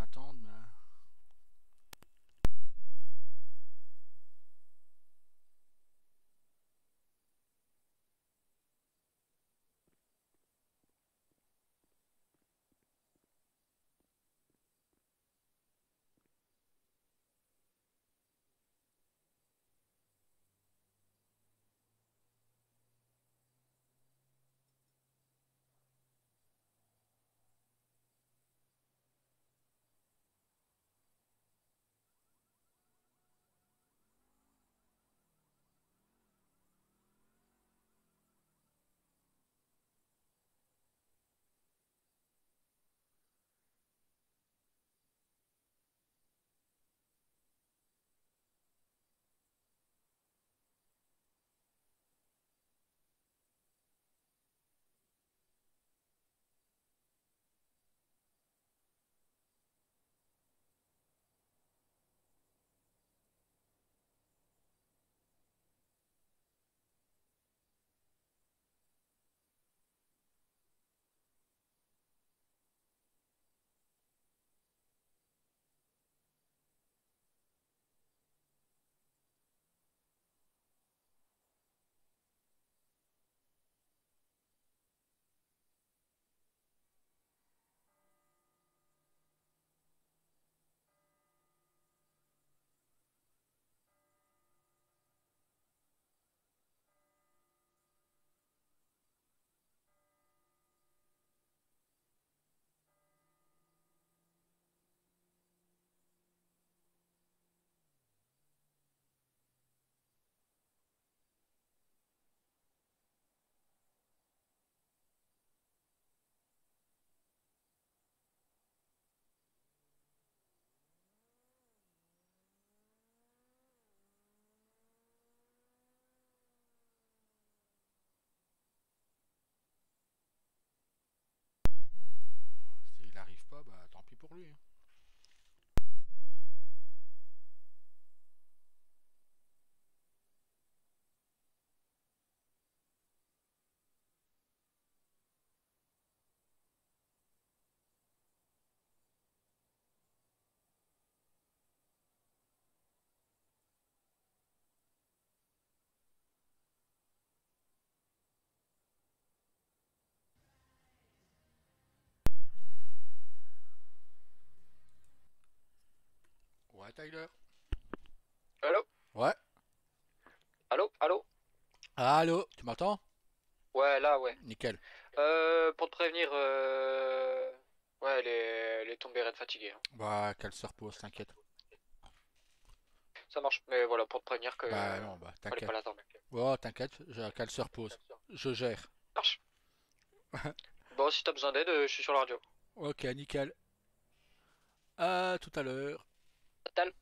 attendre, mais... S'il arrive pas, bah tant pis pour lui, hein. Ouais, Tyler. Allô? Ouais. Allô? Allô? Allô, tu m'entends? Ouais, là, ouais. Nickel. Pour te prévenir, ouais, elle est tombée raide fatiguée, hein. Bah, qu'elle se repose, t'inquiète. Ça marche, mais voilà, pour te prévenir que Bah non, bah fallait pas t'inquiète. l'attendre. Oh, t'inquiète, qu'elle se repose. Je gère. Marche. Bon, si t'as besoin d'aide, je suis sur la radio. Ok, nickel. À tout à l'heure. Total.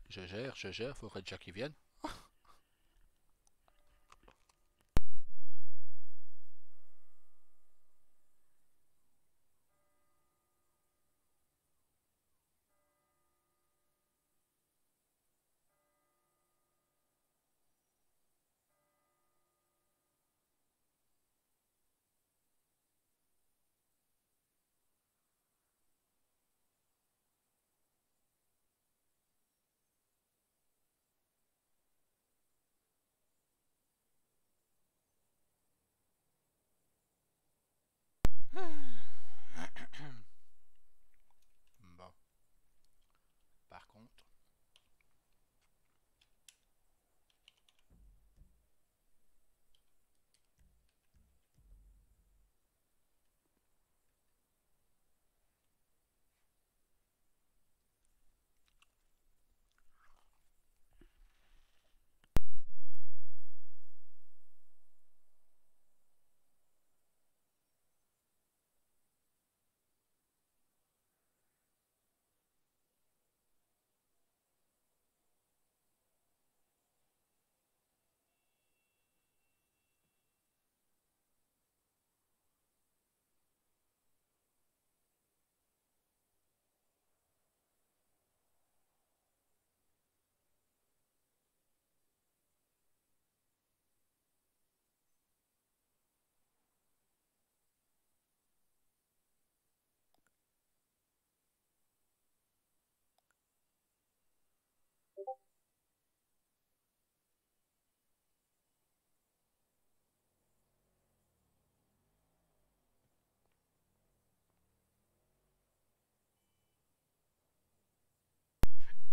Je gère, faudrait déjà qu'il vienne.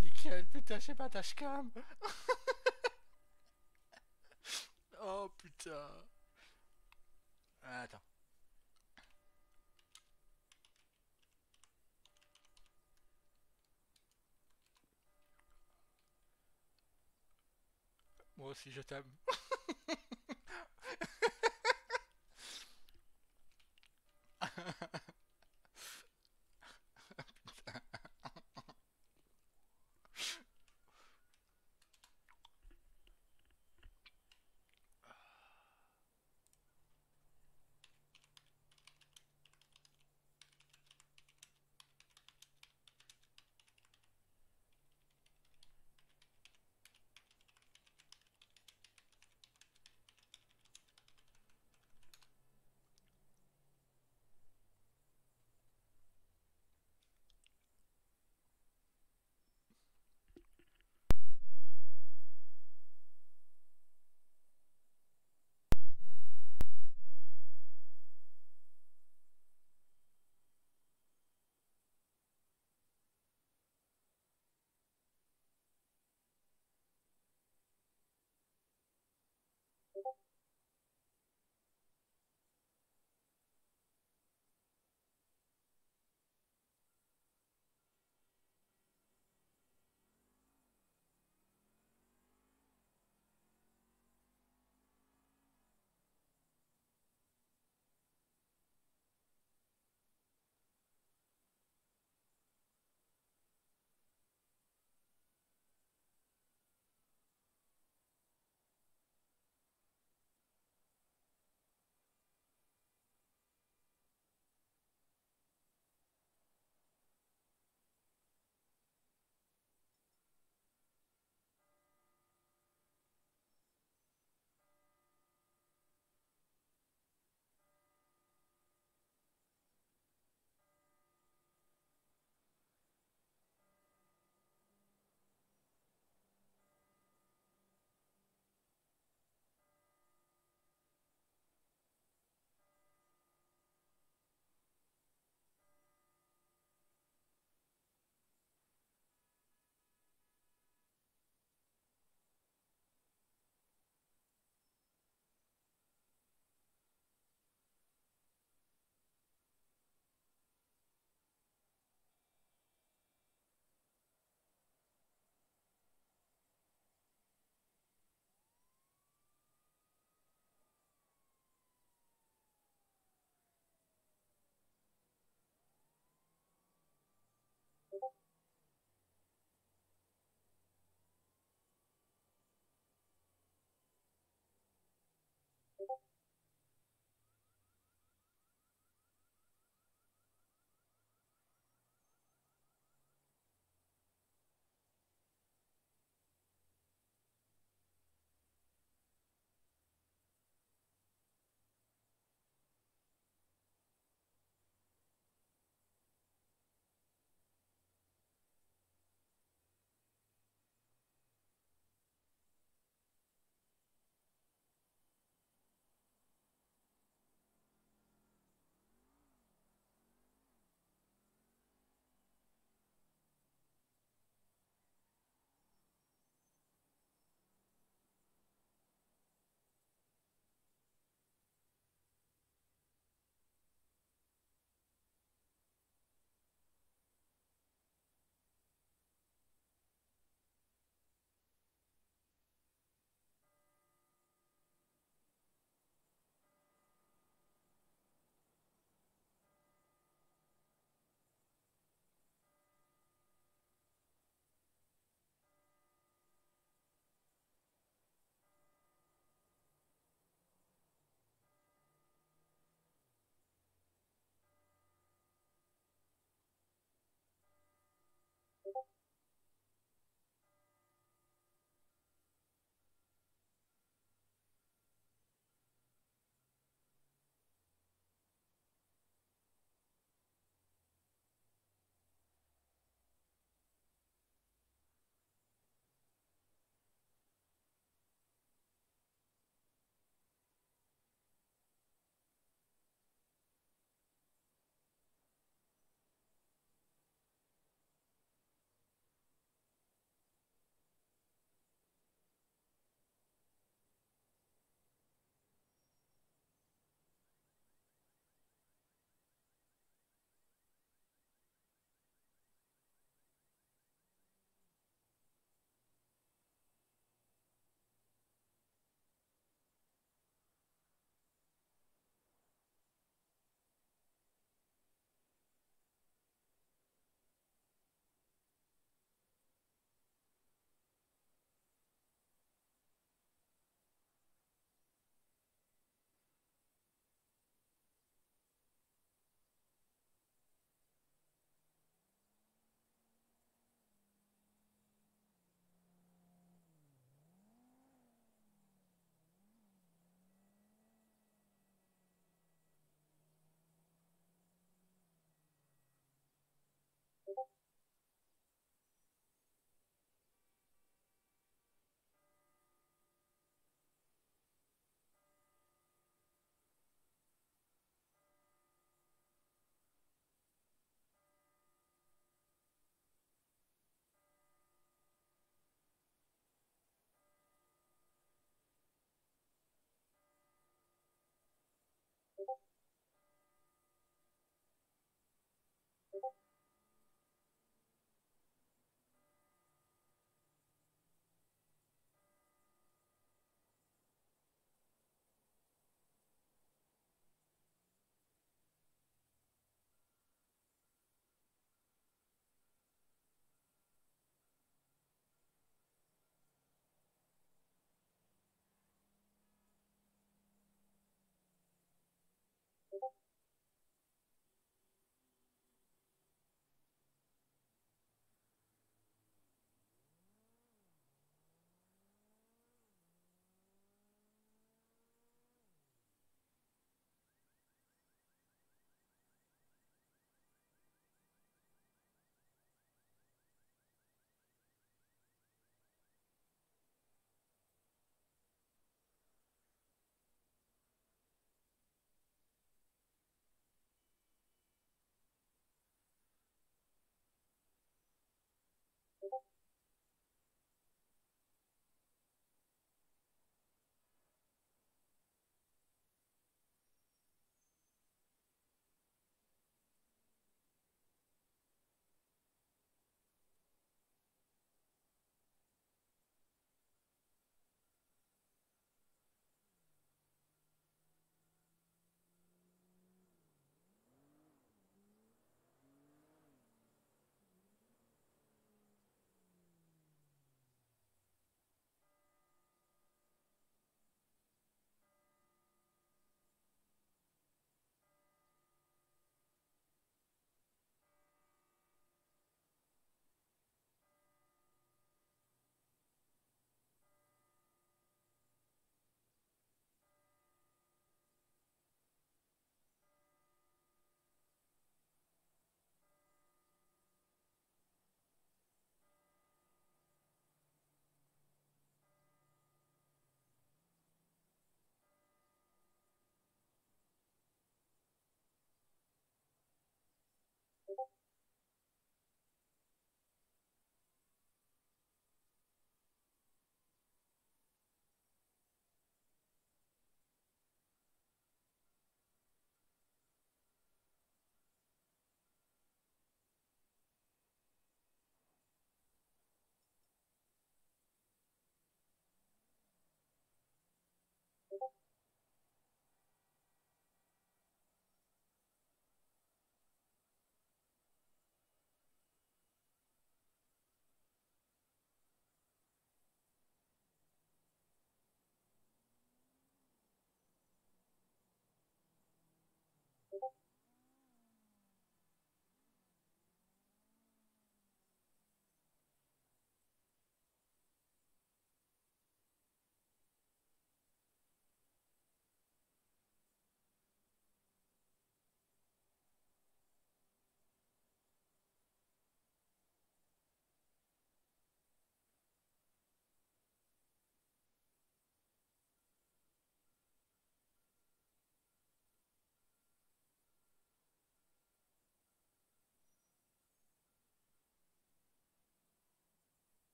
Nickel, putain, j'ai pas dashcam. Oh putain. Attends. Moi aussi je t'aime.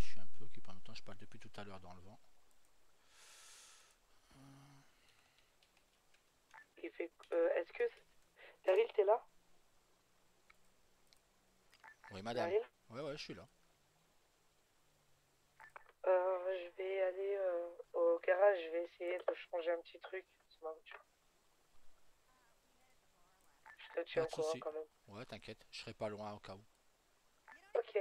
je suis un peu occupé en même temps, je parle depuis tout à l'heure dans le vent. Est-ce que Daryl, t'es là? Oui, madame. Daryl? Ouais, je suis là. Je vais aller au garage, je vais essayer de changer un petit truc sur ma voiture. Je te tiens Pas au de courant soucis. quand même. Ouais, t'inquiète, je serai pas loin au cas où. Ok.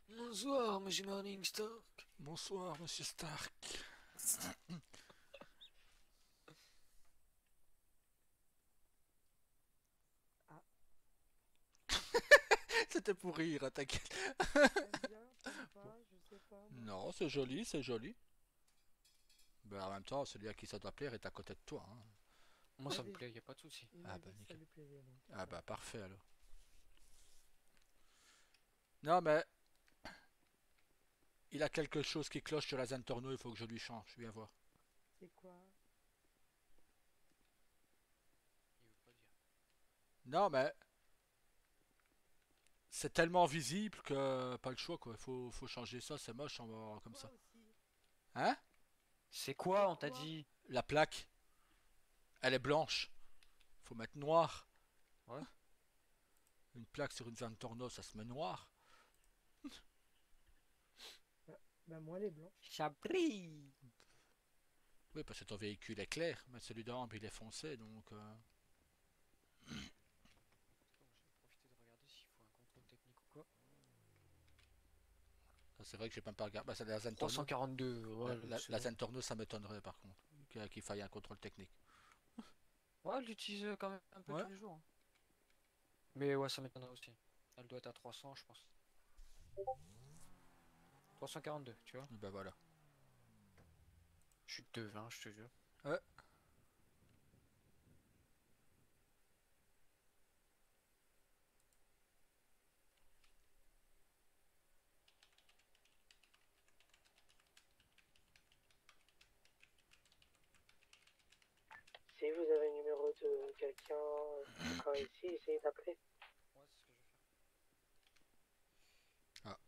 Bonsoir, monsieur Morningstar. Bonsoir, monsieur Stark. Ah. C'était pour rire, hein, t'inquiète. T'aimes bien, t'aimes pas, je sais pas. Moi. Non, c'est joli, c'est joli. Ben, en même temps, celui à qui ça doit plaire est à côté de toi. Hein. Moi, ça me Allez. plaît, y a pas de souci. Il Ah m'a bah dit que ça nickel. lui plaisait donc. Ah bah parfait alors. Non mais il a quelque chose qui cloche sur la Zentorno, il faut que je lui change, viens voir. C'est quoi? Il veut pas dire. Non mais c'est tellement visible que pas le choix quoi, faut changer ça, c'est moche comme Quoi ça. aussi? Hein? C'est quoi, on t'a Quoi? dit? La plaque, elle est blanche. Faut mettre noir. Ouais. Une plaque sur une Zentorno, ça se met noir. Bah moi les blancs. Ça brille. Oui, parce que ton véhicule est clair, mais celui d'Ambre il est foncé donc. Donc, je vais profiter de regarder s'il faut un contrôle technique ou quoi. C'est vrai que j'ai même pas regardé. Bah, c'est la Zentorno. 342, ouais, La Zentorno, ça m'étonnerait par contre qu'il faille un contrôle technique. Ouais, elle l'utilise quand même un peu Ouais. tous les jours. Hein. Mais ouais, ça m'étonnerait aussi. Elle doit être à 300, je pense. 342, tu vois. Et ben voilà. Je suis de 20, je te jure. Ouais. Si vous avez le numéro de quelqu'un qui travaille ici, essayez d'appeler. Ouais, c'est ce que je vais faire. Ah.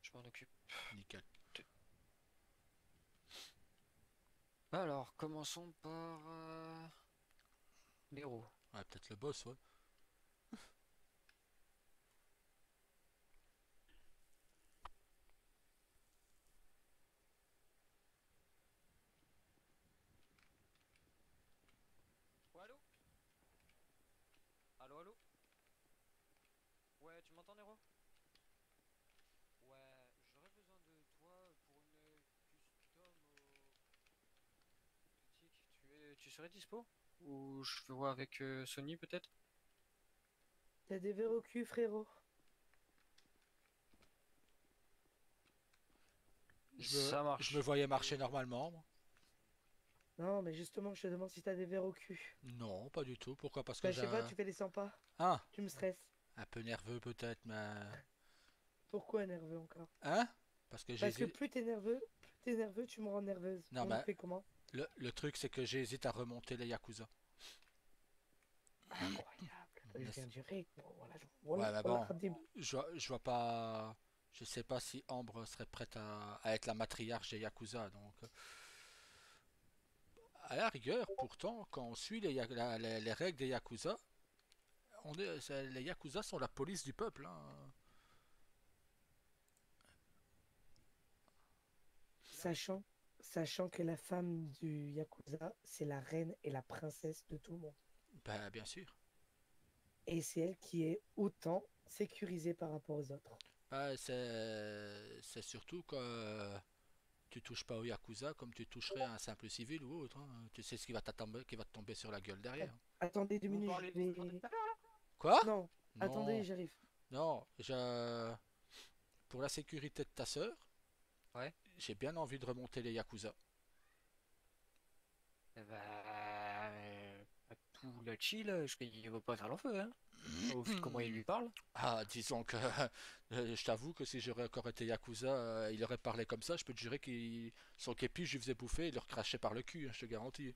Je m'en occupe. Nickel. Alors, commençons par... Nero. Ouais, peut-être le boss, ouais. tu m'entends, Nero? Ouais, j'aurais besoin de toi pour une custom au... Tu serais dispo? Ou je peux voir avec Sony peut-être? T'as des verres au cul, frérot. Ça Je me marche. voyais marcher normalement, moi. Non, mais justement, je te demande si t'as des verres au cul. Non, pas du tout. Pourquoi? Parce que Bah, je j'ai sais pas, tu fais les 100 pas. Ah, Tu me stresses. un peu nerveux peut-être, mais... Pourquoi nerveux encore? Hein? Parce que Parce que j'hésite... plus t'es nerveux, tu me rends nerveuse. Non, On mais fait comment? le truc, c'est que j'hésite à remonter les Yakuza. Incroyable. Je Mais viens c'est- du rythme. Voilà, Ouais, mais voilà, bon, Khadim. je vois pas... Je sais pas si Ambre serait prête à être la matriarche des Yakuza, donc... À la rigueur, pourtant, quand on suit les règles des Yakuza, les Yakuza sont la police du peuple, hein. Sachant, sachant que la femme du Yakuza, c'est la reine et la princesse de tout le monde. Ben, bien sûr. Et c'est elle qui est autant sécurisée par rapport aux autres. Ben, c'est surtout que tu touches pas au Yakuza comme tu toucherais à un simple civil ou autre, hein. Tu sais ce qui va te tomber sur la gueule derrière. Attendez 2 minutes, je vais... Quoi? Non, attendez, Non, j'arrive. non, pour la sécurité de ta sœur, Ouais. j'ai bien envie de remonter les Yakuza. Eh bah, tout la chill, il va pas faire l'enfeu, hein. Au vu de comment il lui parle. Ah, disons que je t'avoue que si j'aurais encore été Yakuza, il aurait parlé comme ça, je peux te jurer qu'il son képi, je lui faisais bouffer, il le recrachait par le cul, hein, je te garantis.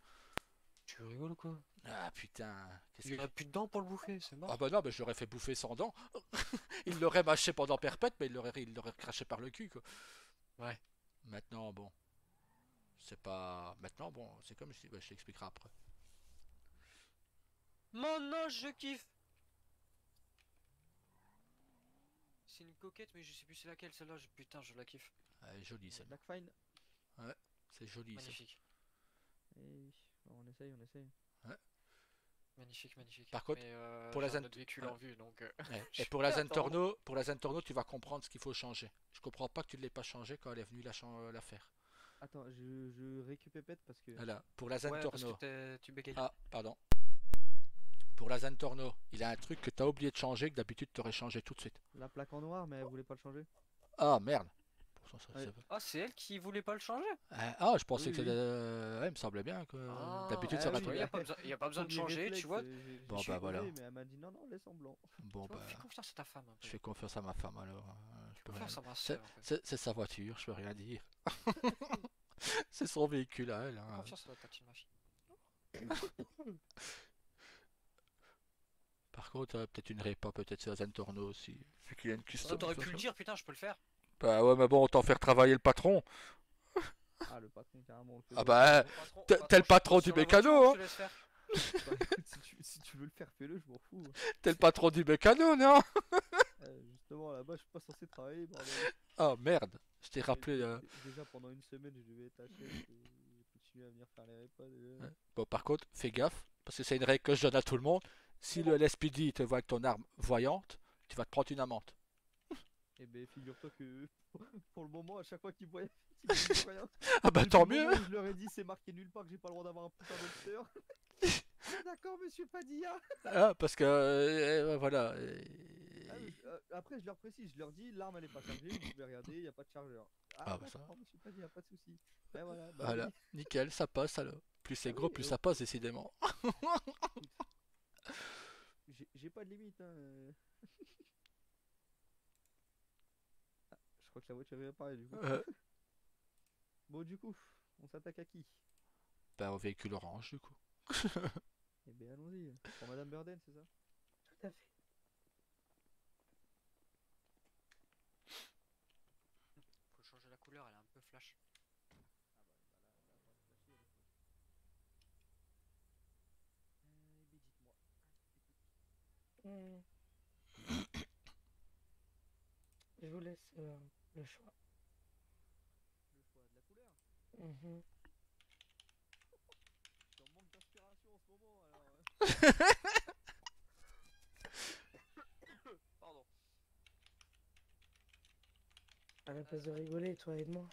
Tu rigoles ou quoi? Ah putain, qu'est-ce Il y que... en a plus de dents pour le bouffer, c'est Ah mort. bah non, mais je l'aurais fait bouffer sans dents. Il l'aurait mâché pendant perpète, mais il l'aurait craché par le cul, quoi. Ouais. Maintenant, bon, c'est pas... Maintenant, bon, c'est comme si... bah, je t'expliquerai après. Maintenant, je kiffe. C'est une coquette, mais je sais plus c'est laquelle celle-là. Putain, je la kiffe. Elle est jolie, celle-là. Black Fine. C'est joli, ça. Magnifique. Et on essaye, on essaye. Magnifique, magnifique. Par contre, Mais, pour la j'ai un Zen- autre véhicule ouais. en vue, donc... Ouais. je Et pour la vais attendre. Pour la Zentorno, tu vas comprendre ce qu'il faut changer. Je comprends pas que tu ne l'aies pas changé quand elle est venue la faire. Attends, je récupère parce que. Voilà. Pour la Ouais, parce Zentorno. que tu bégayes. Ah, pardon. Pour la Zentorno, il a un truc que tu as oublié de changer, que d'habitude tu aurais changé tout de suite. La plaque en noir, mais elle voulait pas le changer. Ah, merde. Pourtant, ça, Ouais. Ah, c'est elle qui voulait pas le changer? Ah, je pensais Oui, que oui. c'était... Ouais, il me semblait bien que... Ah, D'habitude, ah ça oui, va tu vois, mais- y a pas besoin de Premier changer, réflexe, tu vois. Bon, j'ai bah, voilà. posé, mais elle m'a dit non, non, laisse en blanc. Bon, Tu vois, bah... fais confiance à ta femme un peu. Je fais confiance à ma femme, alors. Je peux rien Confiance à ma C'est soeur un peu. c'est sa voiture, je peux rien dire. C'est son véhicule à elle, hein. Confiance à ta petite machine. Par contre, peut-être une répa, peut-être sur la Zentorno aussi. Vu qu'il y a une Oh, custom. t'aurais pu le dire, putain, je peux le faire. Bah ouais, mais bon, autant faire travailler le patron. Ah, le patron, carrément, on le fait. Ah bah, t'es le patron du sur la mécano, voiture, hein. je te laisse faire. Bah, écoute, si tu veux le faire, fais-le, je m'en fous. T'es le patron du mécano, non? Justement, là-bas, je suis pas censé travailler, bordel. Oh merde, je t'ai rappelé. Déjà, pendant une semaine, je devais être à chef et continuer à venir faire les repas déjà. Ouais. Bon, par contre, fais gaffe, parce que c'est une règle que je donne à tout le monde. Si le LSPD te voit avec ton arme voyante, tu vas te prendre une amende. Et ben, figure-toi que pour le moment, à chaque fois qu'ils voient, ils me disent rien. Ah bah Depuis tant le moment mieux! où je leur ai dit, c'est marqué nulle part que j'ai pas le droit d'avoir un putain d'opteur. Ah, d'accord, monsieur Padilla. Ah, parce que voilà. Ah, mais, après, je leur précise, je leur dis, l'arme elle est pas chargée, vous pouvez regarder, y a pas de chargeur. Ah, bah ça d'accord, monsieur Padilla, pas de soucis. Et voilà, bah Voilà, oui. nickel, ça passe alors. Plus c'est Ah gros, oui, plus ça passe, décidément. J'ai pas de limite, hein. Ah, je crois que la voiture est réparée du coup. Bon, du coup, on s'attaque à qui? Bah, au véhicule orange, du coup. Eh ben, allons-y. Pour Madame Burden, c'est ça? Tout à fait. Faut changer la couleur, elle est un peu flash. Hmm. Je vous laisse le choix. Le choix de la couleur. Mhm. Je suis en manque d'inspiration en ce moment, alors. Pardon. la place de rigoler, toi, aide-moi.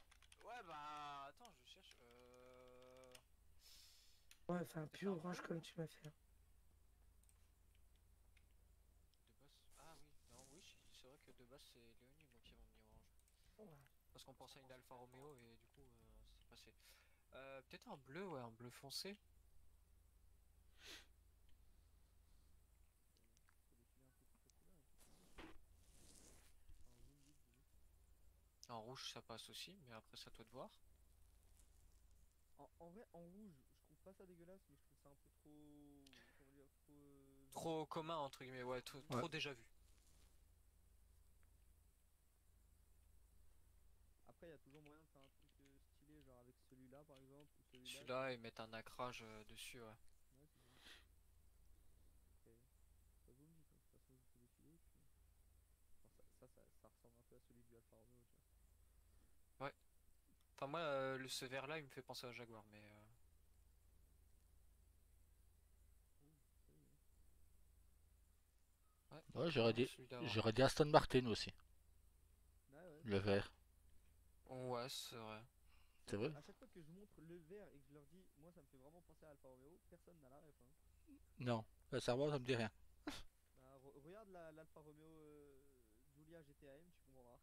Ouais, bah, attends, je cherche. Ouais, enfin, C'est plus pas orange bleu, comme là tu m'as fait. Hein. De base. Ah oui, non, oui, c'est vrai que de base, c'est Léonie, moi, qui avons mis orange. Ouais. Parce qu'on pensait à une Alfa Romeo et du coup, c'est passé. Peut-être un bleu, ouais, un bleu foncé. En rouge, ça passe aussi, mais après, c'est à toi de voir. En vrai, en rouge, je trouve pas ça dégueulasse, mais je trouve ça un peu trop. Comment dire, trop. Trop commun, entre guillemets, ouais, trop déjà vu. Après, il y a toujours moyen de faire un truc stylé, genre avec celui-là par exemple, ou celui-là. Celui-là, et mettre un ancrage dessus, ouais. Ouais, c'est ça. Après, ça vous me dites, hein. De toute façon, vous pouvez défiler. Puis... enfin, ça ressemble un peu à celui du Alfa Romeo, tu vois. Ouais. Enfin, moi, ce vert-là, il me fait penser à Jaguar, mais. Ouais, Ouais, non, celui d'avant. j'aurais dit Aston Martin aussi, Ouais, ouais. le vert. Ouais, c'est vrai. C'est vrai? À chaque fois que je montre le vert et que je leur dis, moi ça me fait vraiment penser à Alfa Romeo, personne n'a la ref. Hein. Non, le cerveau, ça me dit rien. Bah, regarde l'Alfa Romeo Giulia GTAM, tu comprendras.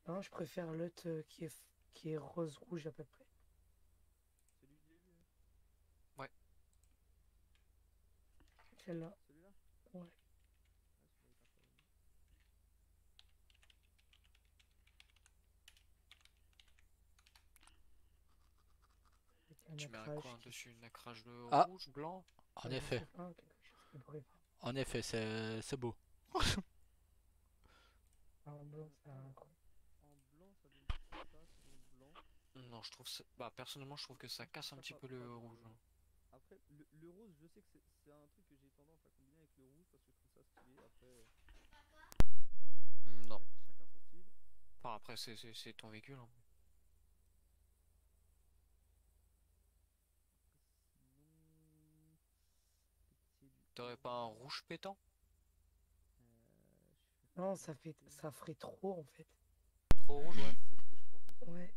Non, je préfère l'autre qui est rose-rouge à peu près. Celui du début, hein. Ouais. Celle-là. Celui-là? Ouais. Ouais, celui-là est incroyable. Avec un Tu mets un ancrage coin qui... dessus, une ancrage de Ah, rouge, blanc. en je effet, sais pas, quelque chose qui brille. en effet, c'est beau. En blanc, ça a un En blanc, ça donne ça, sur blanc. Non, je trouve ça. Bah, personnellement, je trouve que ça casse un petit peu le rouge. Hein. Après, le rose, je sais que c'est un truc que j'ai tendance à combiner avec le rouge parce que je trouve ça stylé. Après, Non. chacun son style. Enfin, après, c'est ton véhicule. Hein. Sinon, c'est du T'aurais pas un rouge pétant? Non, ça ferait trop en fait. Trop rouge, ouais. C'est ce que je pense aussi. Ouais.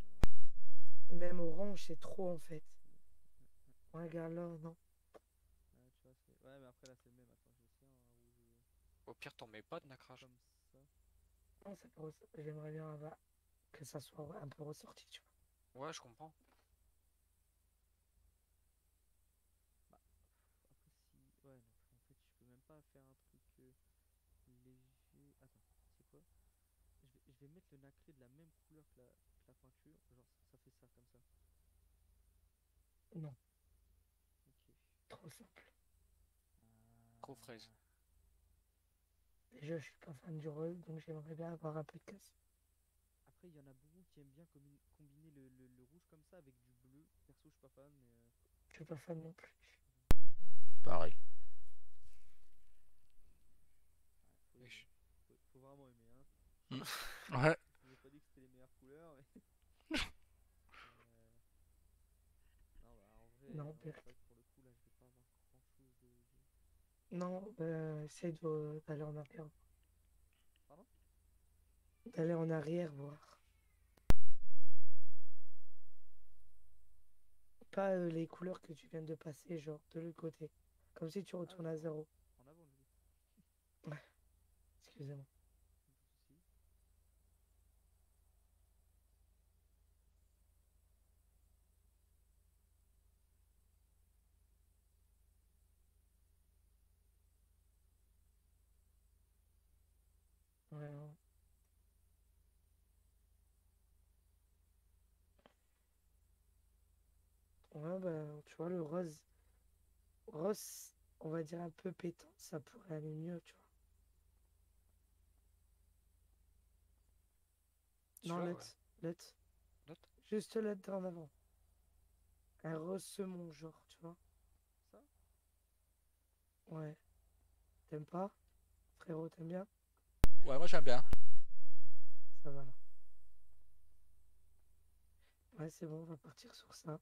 Alors, Même orange, c'est trop en fait. Ouais, regarde là, non. ouais, tu vois, ouais, mais après là, c'est le même. Attends, j'ai aussi un rouge Au pire, t'en mets pas de nacrage. comme ça. Non, j'aimerais bien que ça soit un peu ressorti, tu Ouais, je comprends. Bah, après, si. Ouais, non, en fait, je peux même pas faire un truc léger. Attends, c'est quoi? Je vais mettre le nacré de la même couleur que la peinture. Genre, ça fait ça comme ça. vois. Non, Ok. trop simple. Trop fraise. Déjà, je suis pas fan du rose, donc j'aimerais bien avoir un peu de casse. Après, il y en a beaucoup qui aiment bien combiner le rouge comme ça avec du bleu. Perso, je suis pas fan, mais. Je suis pas fan non plus. Pareil. Ouais, faut vraiment aimer, hein. Ouais. Je vous ai pas dit que c'était les meilleures couleurs, mais. Non, bah en vrai, Non, c'est vrai que pour le coup, là, je vais pas avoir grand chose non, essaye d'aller en arrière. Pardon? D'aller en arrière voir. Pas les couleurs que tu viens de passer, genre de l'autre côté. Comme si tu Ah, retournes à zéro. en avant, je dis. Ouais, excusez-moi. Pas de soucis. Ouais, non. Ouais, bah, tu vois, le rose, on va dire un peu pétant, ça pourrait aller mieux, tu vois. Non, Celui-là, ouais. let's. Note. Juste let's en avant. Un rose semon, genre, tu vois. Ça? Ouais. T'aimes pas? Frérot, t'aimes bien? Ouais, moi j'aime bien. Ça va là. Ouais, c'est bon, on va partir sur ça.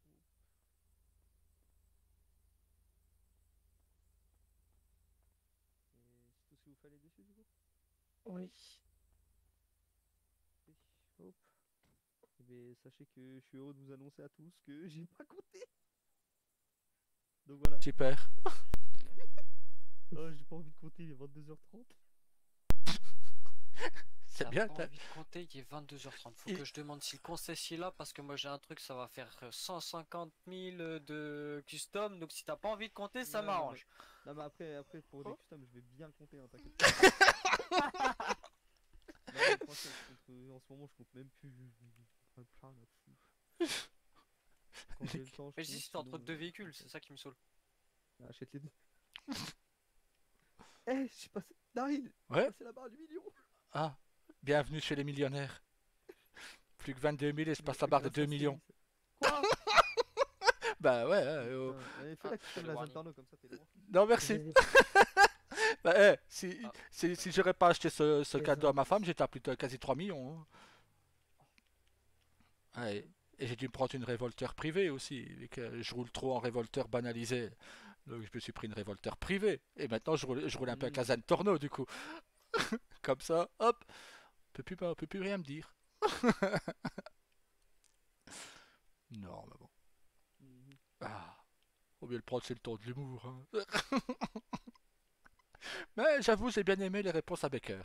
Ok. Et c'est tout ce fallait dessus du coup? Oui. Oui, hop. Mais sachez que je suis heureux de vous annoncer à tous que j'ai pas compté. Donc voilà. Super. Oh, j'ai pas envie de compter, il est 22h30. C'est T'as bien. pas envie de compter, il est 22h30. Faut Et- que je demande si le concession est là parce que moi j'ai un truc, ça va faire 150 000 de custom. Donc si t'as pas envie de compter, ça Ouais, non, mais... m'arrange. non, mais après pour des Oh. customs, je vais bien compter, hein, t'inquiète pas. Non, mais franchement, en ce moment, je compte même plus. Je me plains là-dessus. Quand j'ai le temps, je Mais je dis compte, si t'es entre sinon, deux véhicules, c'est ça qui me saoule. achète les deux. Eh, j'ai passé. Daryl, j'ai Ouais. passé la barre du million. Ah, bienvenue chez les millionnaires. Plus que 22 000 et je passe la Mais barre de grâce 2 à millions. Quoi? Bah ouais, oh. Putain, allez, fais Ah, la custom le la warning. Zentorno comme ça, t'es loin. Non, merci. Bah, si, Ah, si j'aurais pas acheté ce Les cadeau à ma indices. femme, j'étais à plus de quasi 3 millions. Hein. Ouais. Et j'ai dû me prendre une révolteur privée aussi, vu que je roule trop en révolteur banalisé. Donc je me suis pris une révolteur privée. Et maintenant je roule un peu avec la Zentorno du coup. Comme ça, hop, on peut plus rien me dire. Non, mais bon. Mhm. Ah, faut bien le prendre, c'est le ton de l'humour. Hein. Mais j'avoue, j'ai bien aimé les réponses à Baker.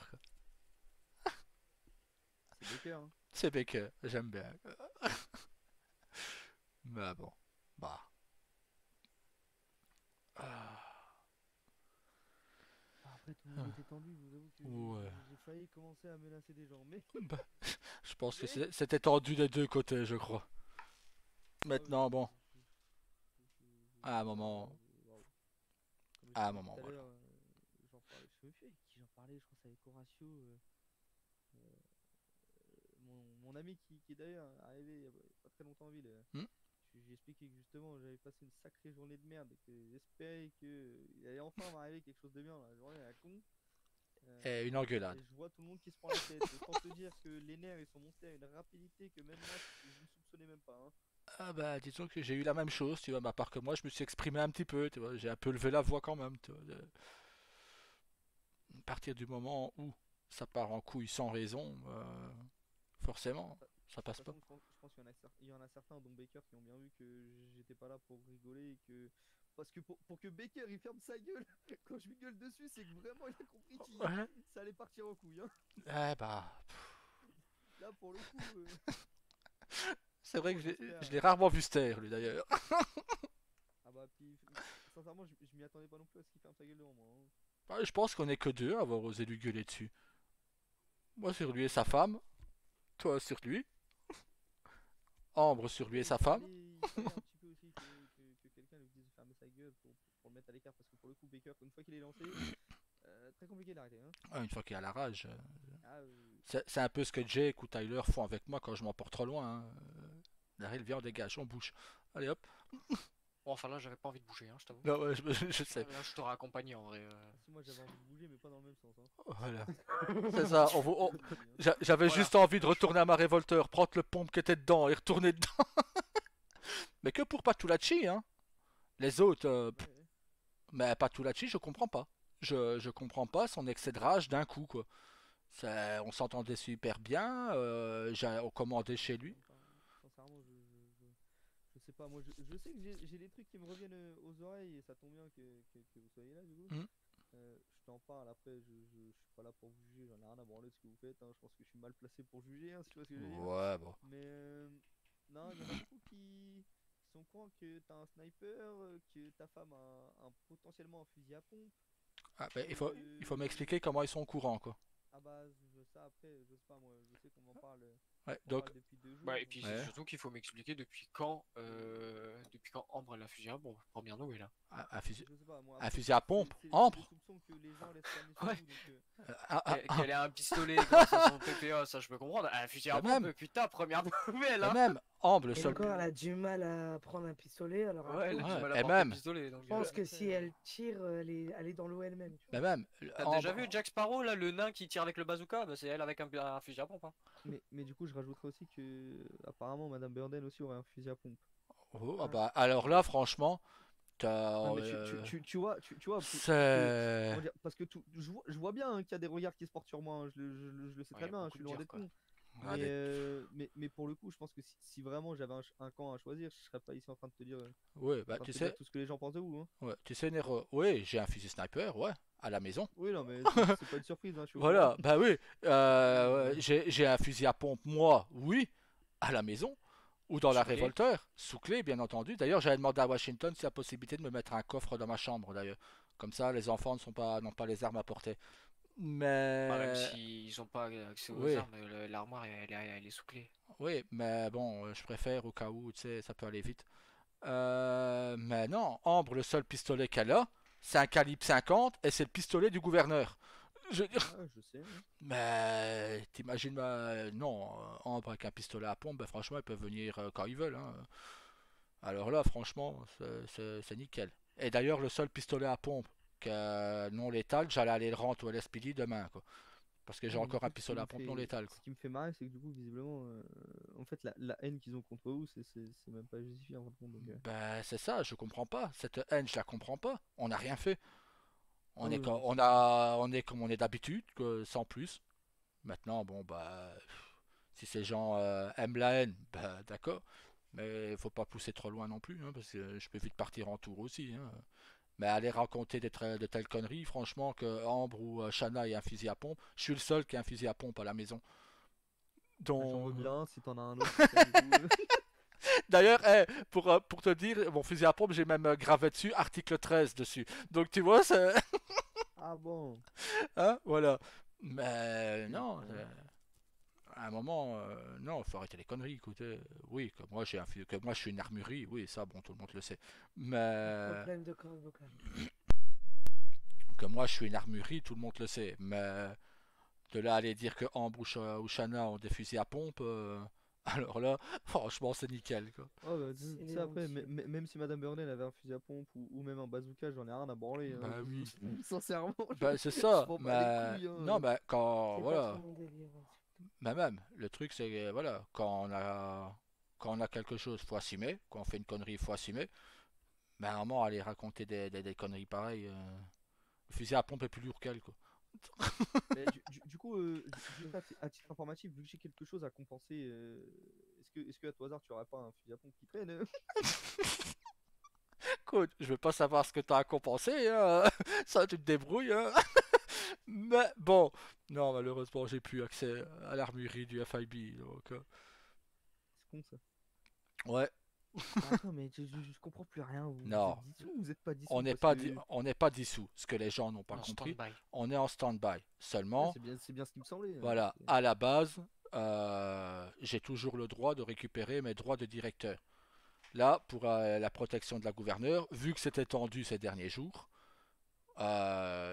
C'est Baker, hein. C'est Baker, j'aime bien. Mais bon, bah. Ah, Après, tout le monde était tendu, je vous avoue que ouais. j'ai failli commencer à menacer des gens, mais. Bah, je pense que c'était tendu des deux côtés, je crois. Maintenant, bon, à un moment, Waouh. Comme à un je disais moment, tout à voilà. l'heure, j'en parlais, je sais même plus avec qui j'en parlais, je crois que c'est avec Horatio. Mon ami qui est d'ailleurs arrivé il y a pas très longtemps en ville. Hmm. Je lui ai expliqué que justement j'avais passé une sacrée journée de merde et que j'espérais qu'il allait enfin m'arriver quelque chose de bien dans la journée à la con. Et une engueulade. Et je vois tout le monde qui se prend la tête. Autant te dire que les nerfs ils sont montés à une rapidité que même moi je ne soupçonnais même pas. Hein. Ah bah, disons que j'ai eu la même chose, tu vois, mais à part que moi, je me suis exprimé un petit peu, tu vois, j'ai un peu levé la voix quand même, tu vois. À partir du moment où ça part en couille sans raison, forcément, ça De passe toute pas. façon, je pense qu'il y en a certains, dont Baker, qui ont bien vu que j'étais pas là pour rigoler et que. Parce que pour que Baker il ferme sa gueule quand je lui gueule dessus, c'est que vraiment il a compris que Ouais. ça allait partir en couille. Hein. Eh bah, Là pour le coup. c'est vrai que j'espère. je l'ai rarement vu se taire, lui d'ailleurs. Ah bah, puis sincèrement, je m'y attendais pas non plus à ce qu'il ferme sa gueule devant moi. Hein. Bah, je pense qu'on est que deux à avoir osé lui gueuler dessus. Moi sur lui et sa femme, toi sur lui, Ambre sur lui et sa femme. Il fallait un petit peu aussi que quelqu'un lui dise de fermer sa gueule pour le mettre à l'écart. Parce que pour le coup, Baker, une fois qu'il est lancé, très compliqué d'arrêter. Hein. Ah, une fois qu'il a la rage. Ah, C'est un peu ce que Jake ou Tyler font avec moi quand je m'emporte trop loin. Hein. Daryl, viens, on dégage, on bouge. Allez hop. Bon, enfin là, j'avais pas envie de bouger, hein, je t'avoue. Non, ouais, je sais. Là, je t'aurais accompagné en vrai. si moi j'avais envie de bouger, mais pas dans le même sens. Hein. Voilà. C'est ça. J'avais Voilà. juste envie de retourner à ma révolteur, prendre le pompe qui était dedans et retourner dedans. Mais que pour Patulachi, hein. Les autres, Ouais. mais Patulachi, je comprends pas. Je comprends pas son excès de rage d'un coup, quoi. On s'entendait super bien, on commandait chez lui. Sincèrement, je sais pas. Moi, je sais que j'ai des trucs qui me reviennent aux oreilles et ça tombe bien que vous soyez là, du coup. Mhm. Je t'en parle après, je suis pas là pour vous juger, j'en ai rien à branler de ce que vous faites. Hein. Je pense que je suis mal placé pour juger, hein, si tu vois ce que je veux dire. Ouais, bon. Mais non, il y en a beaucoup qui sont contents que t'as un sniper, que ta femme a potentiellement un fusil à pompe. Ah, ben, il faut m'expliquer comment ils sont au courant, quoi. Ah bah ça après, je sais pas moi, je sais qu'on m'en parle, Ouais, on donc, parle depuis 2 jours. Bah, et puis Ouais. c'est surtout qu'il faut m'expliquer depuis quand Ambre elle a fusil à bombe. Première nouvelle là. un fusil, Je sais pas moi. un après, fusil à pompe, c'est Ambre. des soupçons que les gens laissent planer sur Ouais. nous, donc, Qu'elle a un pistolet grâce à son PPA, ça je peux comprendre. Un fusil à Bah, même. bombe, putain, première nouvelle Et hein. même, Ambre, le Et seul. encore, elle a du mal à prendre un pistolet. Alors, Ouais, elle a Ouais, du mal et à porter le même. pistolet. Donc, je pense que Après, si elle tire, elle est dans l'eau elle-même. tu vois. Mais même, T'as déjà Ambre- vu Jack Sparrow là, le nain qui tire avec le bazooka? Bah, c'est elle avec un fusil à pompe. Hein. mais du coup, je rajouterais aussi que apparemment Madame Burden aussi aurait un fusil à pompe. Oh, ah bah, alors là, franchement, Ah, mais euh, tu vois, parce que, c'est... comment dire, parce que je vois bien hein, qu'il y a des regards qui se portent sur moi, hein, je le sais Ouais, y très a bien, hein, je beaucoup suis de loin durs, d'être quoi. con. Ah, Mais pour le coup, je pense que si vraiment j'avais un camp à choisir, je serais pas ici ouais, en bah train de tu te dire sais, tout ce que les gens pensent de vous. Hein. ouais, tu sais, Nero, ouais, j'ai un fusil sniper, ouais, à la maison. Oui, non, mais c'est pas une surprise, hein, je suis au courant. Voilà, bah oui, Euh, j'ai un fusil à pompe, moi, oui, à la maison, ou dans la Sous clé. révolteur, sous clé, bien entendu. D'ailleurs, j'avais demandé à Washington s'il y a possibilité de me mettre un coffre dans ma chambre, d'ailleurs. Comme ça, les enfants n'ont pas les armes à portée. Bah, même Mais, s'ils ont pas accès aux oui, armes, l'armoire elle est sous clé. oui, mais bon, je préfère au cas où, tu sais, ça peut aller vite. Mais non, Ambre, le seul pistolet qu'elle a, c'est un calibre 50 et c'est le pistolet du gouverneur. Je veux dire, Ouais, je sais. Hein. mais t'imagines, non, Ambre avec un pistolet à pompe, ben, franchement, ils peuvent venir quand ils veulent, hein. Alors là, franchement, c'est nickel. Et d'ailleurs, le seul pistolet à pompe non létal, j'allais aller le rendre au LSPD demain, quoi. Parce que j'ai Ouais, mais du encore un coup, pistolet à pompe non létal, quoi. ce qui me fait marrer, c'est que du coup, visiblement, en fait, la haine qu'ils ont contre vous, c'est même pas justifié en fin de compte. Donc, Ben, c'est ça, je comprends pas. Cette haine, je la comprends pas. On n'a rien fait. ah On est, oui, non, on est comme on est d'habitude, sans plus. Maintenant, bon, bah, si ces gens aiment la haine, bah, d'accord. Mais faut pas pousser trop loin non plus, hein, parce que je peux vite partir en tour aussi, hein. Mais aller raconter de telles conneries, franchement, que Ambre ou Shanna ait un fusil à pompe, je suis le seul qui a un fusil à pompe à la maison. bah, j'en veux Donc, bien, si t'en as un autre, tiens, du coup. d'ailleurs, pour te dire, mon fusil à pompe, j'ai même gravé dessus article 13 dessus. Donc, tu vois, c'est. Ah bon, Hein, voilà. Mais non, d'accord. à un moment, non, faut arrêter les conneries, écoutez. Oui, que moi je suis une armurerie, oui, ça, bon, tout le monde le sait. Un Mais problème de corde vocale. que moi je suis une armurerie, tout le monde le sait. Mais de là à aller dire que Ambre ou Shanna ont des fusils à pompe, alors là, franchement, c'est nickel, quoi. Oh, bah, C'est tu sais, les après, honteux. même si Madame Burnell avait un fusil à pompe ou même un bazooka, j'en ai rien à branler. Hein, Bah oui. sincèrement, Bah c'est je ça. m'en bats les Mais couilles. non, Hein. mais quand C'est pas trop voilà. mon délire. Ouais. Mais même, le truc c'est que voilà, quand on a quelque chose, faut assumer. Quand on fait une connerie, faut assumer. Mais à un moment, aller raconter des conneries pareilles, le fusil à pompe est plus lourd qu'elle, quoi. Mais du coup, juste à titre informatif, vu que j'ai quelque chose à compenser, est-ce que à tout hasard tu aurais pas un fusil à pompe qui traîne? Écoute, je veux pas savoir ce que t'as à compenser, hein. Ça, tu te débrouilles, hein. Mais bon, non, malheureusement, j'ai plus accès à l'armurerie du FIB, donc C'est con ça. ouais, Mais attends, mais je comprends plus rien. Vous non, êtes dissous ou vous êtes pas dissous? Parce que. on n'est pas dissous. Ce que les gens n'ont pas En compris, stand-by. on est en stand-by. Ouais, Seulement, c'est bien ce qui me semblait. voilà, à la base, j'ai toujours le droit de récupérer mes droits de directeur. Là, pour la protection de la gouverneure, vu que c'était tendu ces derniers jours,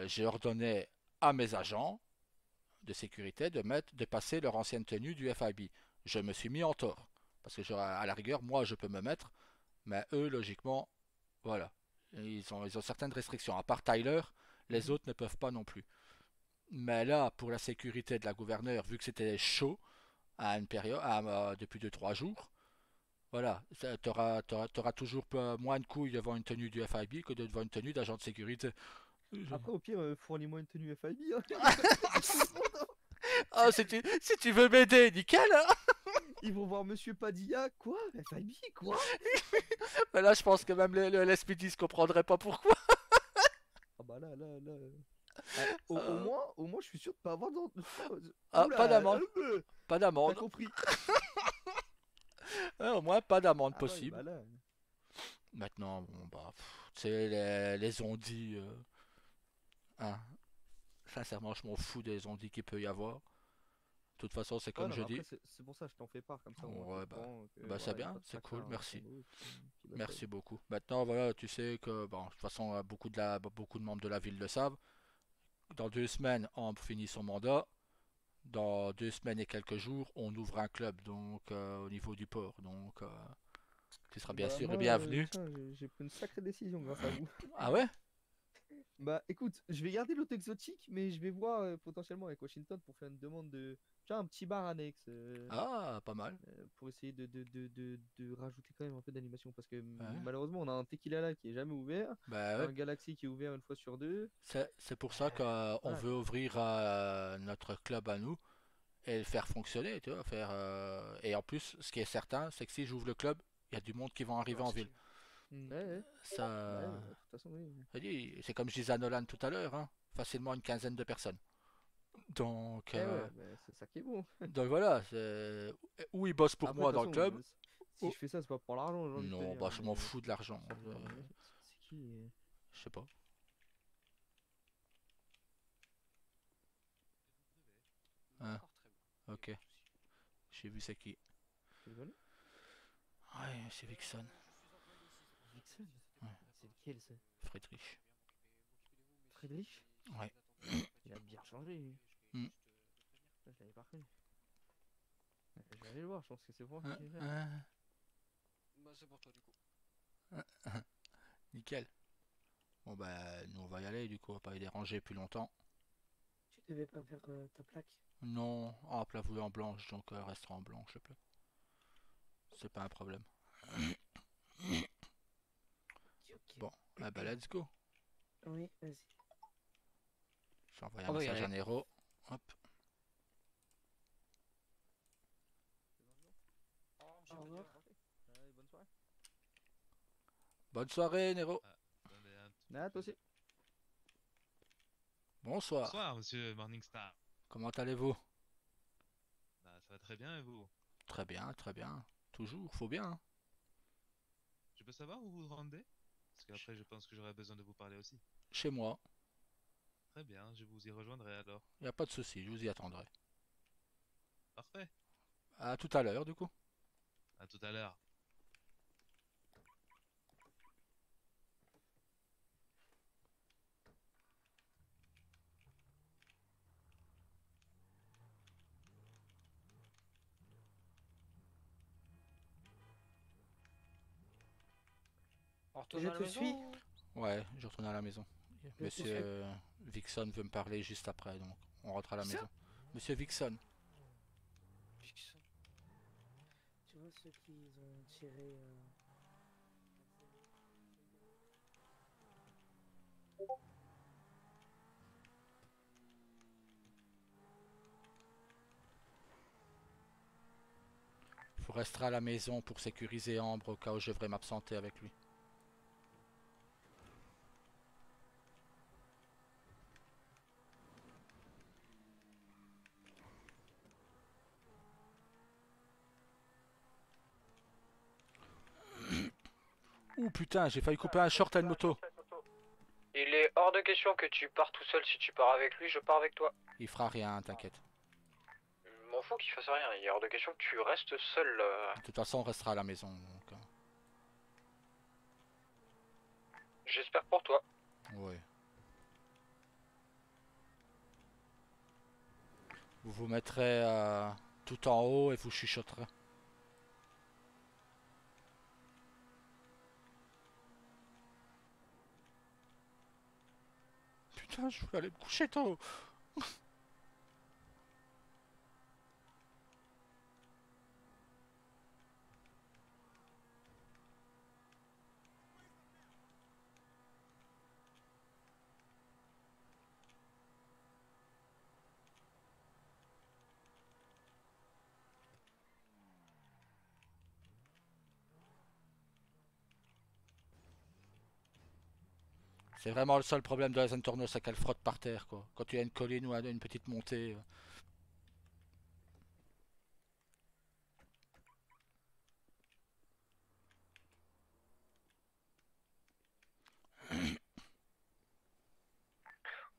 j'ai ordonné à mes agents de sécurité de passer leur ancienne tenue du FIB. Je me suis mis en tort. Parce que à la rigueur, moi, je peux me mettre, mais eux, logiquement, voilà. Ils ont certaines restrictions. À part Tyler, les Mhm. autres ne peuvent pas non plus. Mais là, pour la sécurité de la gouverneure, vu que c'était chaud à une période, depuis 2 3 jours, voilà, t'auras toujours moins de couilles devant une tenue du FIB que devant une tenue d'agent de sécurité. Après, au pire, fournis-moi une tenue FIB. Hein. Y a pas de souci pour moi. Ah, si tu veux m'aider, nickel, hein. Ils vont voir Monsieur Padilla. Quoi? FIB? Quoi? Mais là, je pense que même le LSPD se comprendrait pas pourquoi. Ah bah là. Au moins, je suis sûr de pas avoir Ah, pas Oula, d'amende. Pas t'as d'amende. compris. Au moins, pas d'amende Ah ouais, possible. bah là. Maintenant, bon, bah, tu sais, les ondits, hein, sincèrement, je m'en fous des ondits qu'il peut y avoir. De toute façon, c'est Ouais, comme non, je mais après, dis. c'est pour ça, je t'en fais part, comme ça, au moins, t'es au Ouais, courant que, c'est voilà, y a bien, pas de c'est tracas cool, sur merci. le dos, qui bataille. Merci beaucoup. Maintenant, voilà, tu sais que, bon, de toute façon, beaucoup de membres de la ville le savent. Dans 2 semaines, Ambre finit son mandat. Dans 2 semaines et quelques jours, on ouvre un club, donc, au niveau du port. Donc, tu seras bien Bah, sûr le moi, bienvenu. tiens, j'ai pris une sacrée décision grâce à vous. Ah ouais? Bah écoute, je vais garder l'auto exotique, mais je vais voir potentiellement avec Washington pour faire une demande de. Tu vois, un petit bar annexe Ah, pas mal. pour essayer de rajouter quand même un peu d'animation. Parce que Ouais. malheureusement, on a un Tequila là qui est jamais ouvert, Bah ouais. un Galaxy qui est ouvert une fois sur deux. C'est pour ça qu'on Voilà, veut ouvrir notre club à nous et le faire fonctionner, tu vois, et en plus, ce qui est certain, c'est que si j'ouvre le club, il y a du monde qui va arriver en ville. Ouais, ouais. Bah, ouais, Ça, de toute façon, oui. c'est comme je disais à Nolan tout à l'heure, hein, facilement une quinzaine de personnes. Donc, Eh ouais, bah, c'est ça qui est bon. donc voilà, ou ils bossent pour Après, de moi toute dans le façon, club, si ou... je fais ça, c'est pas pour l'argent, j'ai envie de te Non, dire. bah je m'en Mais fous de l'argent. c'est qui Je sais pas. Hein, D'accord, très bien. ok, j'ai vu c'est qui. Tu le connais? Ouais, c'est Vixen, Vixen? Ouais. C'est lequel ça? Friedrich. Friedrich? Ouais. Il a bien changé, lui. Hmm. Je l'avais pas reconnu. Je vais aller le voir, je pense que c'est pour moi Hein, qui est là. hein, Bah, c'est pour toi du coup. nickel. Bon bah nous on va y aller du coup, on va pas les déranger plus longtemps. Tu devais pas faire ta plaque. Non, ah plat voulu en blanche, donc restera en blanche le plat. C'est pas un problème. Ok, ok. Bon, ah bah let's go. Oui, vas-y. J'envoie un On va y message à aller. Nero. Hop. Au revoir. Allez, bonne soirée. Bonne soirée Nero. Attendez un tout Ah, toi petit aussi. Bonsoir. Bonsoir, monsieur Morningstar. Comment allez-vous? Bah, ça va très bien et vous? Très bien, très bien. Toujours, faut bien, hein. Je peux savoir où vous vous rendez? Parce qu'après, je pense que j'aurai besoin de vous parler aussi. Chez moi. Très bien, je vous y rejoindrai alors. Y a pas de souci, je vous y attendrai. Parfait. À tout à l'heure du coup. À tout à l'heure. On retourne Je à la te maison suis. Ouais, je retourne à la maison. Je te Monsieur suis. Vixen veut me parler juste après, donc on rentre à la Qui ça? maison. Monsieur Vixen. Vixen. Tu vois ceux qui ont tiré. Vous resterez à la maison pour sécuriser Ambre au cas où je devrais m'absenter avec lui. Ouh putain, j'ai failli couper un short à une moto. Il est hors de question que tu pars tout seul. Si tu pars avec lui, je pars avec toi. Il fera rien, t'inquiète. Je m'en fous qu'il fasse rien. Il est hors de question que tu restes seul. De toute façon, on restera à la maison. Donc, J'espère pour toi. ouais. Vous vous mettrez tout en haut et vous chuchoterez. Putain, je voulais aller me coucher tôt. C'est vraiment le seul problème de la Zentorno, c'est qu'elle frotte par terre, quoi. Quand tu as une colline ou une petite montée.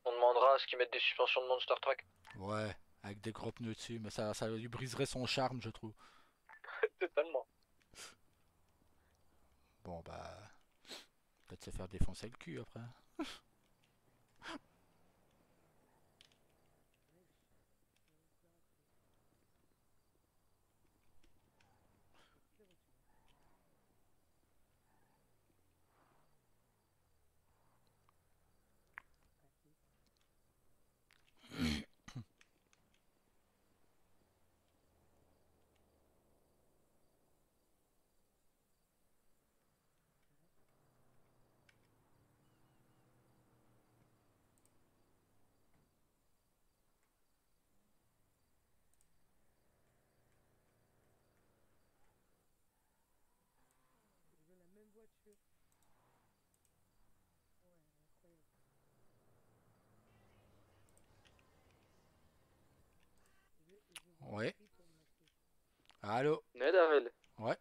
On demandera à ce qu'ils mettent des suspensions de Monster Truck. Ouais, avec des gros pneus dessus, mais ça lui briserait son charme, je trouve. Totalement. Bon, bah. Peut-être se faire défoncer le cul après. Allô? Darrell. Ouais.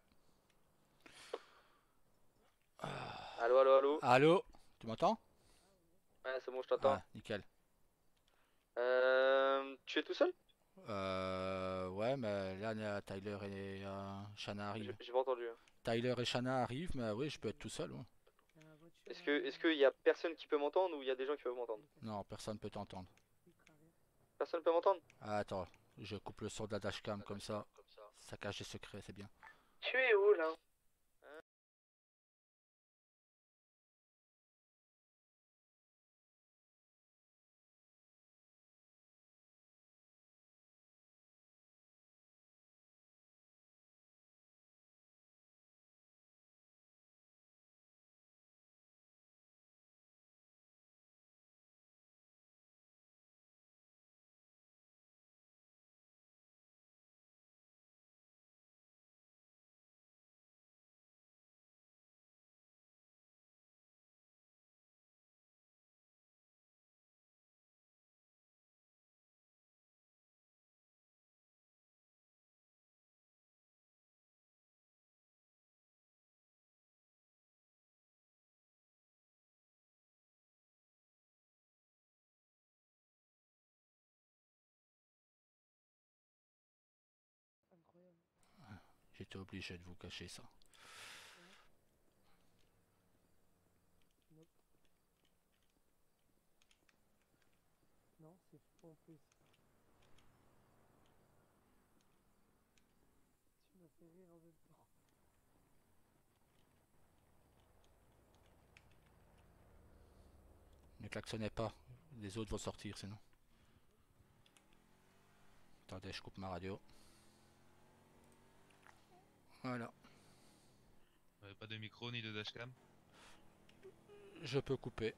Allô, allô, allô. Allô? Tu m'entends? Ouais, c'est bon, je t'entends. Ah, nickel. Tu es tout seul? Ouais, mais là, Tyler et Shanna arrivent. J'ai pas entendu. Tyler et Shanna arrivent, mais oui, je peux être tout seul. Ouais. La voiture Est-ce qu'il y a personne qui peut m'entendre ou il y a des gens qui peuvent m'entendre? Non, personne peut t'entendre. Personne peut m'entendre? Ah, attends, je coupe le son de la dashcam comme ça cache des secrets, c'est bien. Tu es où là? Incroyable. J'étais obligé de vous cacher ça. Nope. Non, c'est faux en plus. Tu m'as fait rire en même temps. Ne klaxonnez pas, les autres vont sortir sinon. Attendez, je coupe ma radio. Voilà. Pas de micro ni de dashcam. Je peux couper.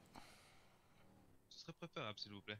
Ce serait préférable, s'il vous plaît.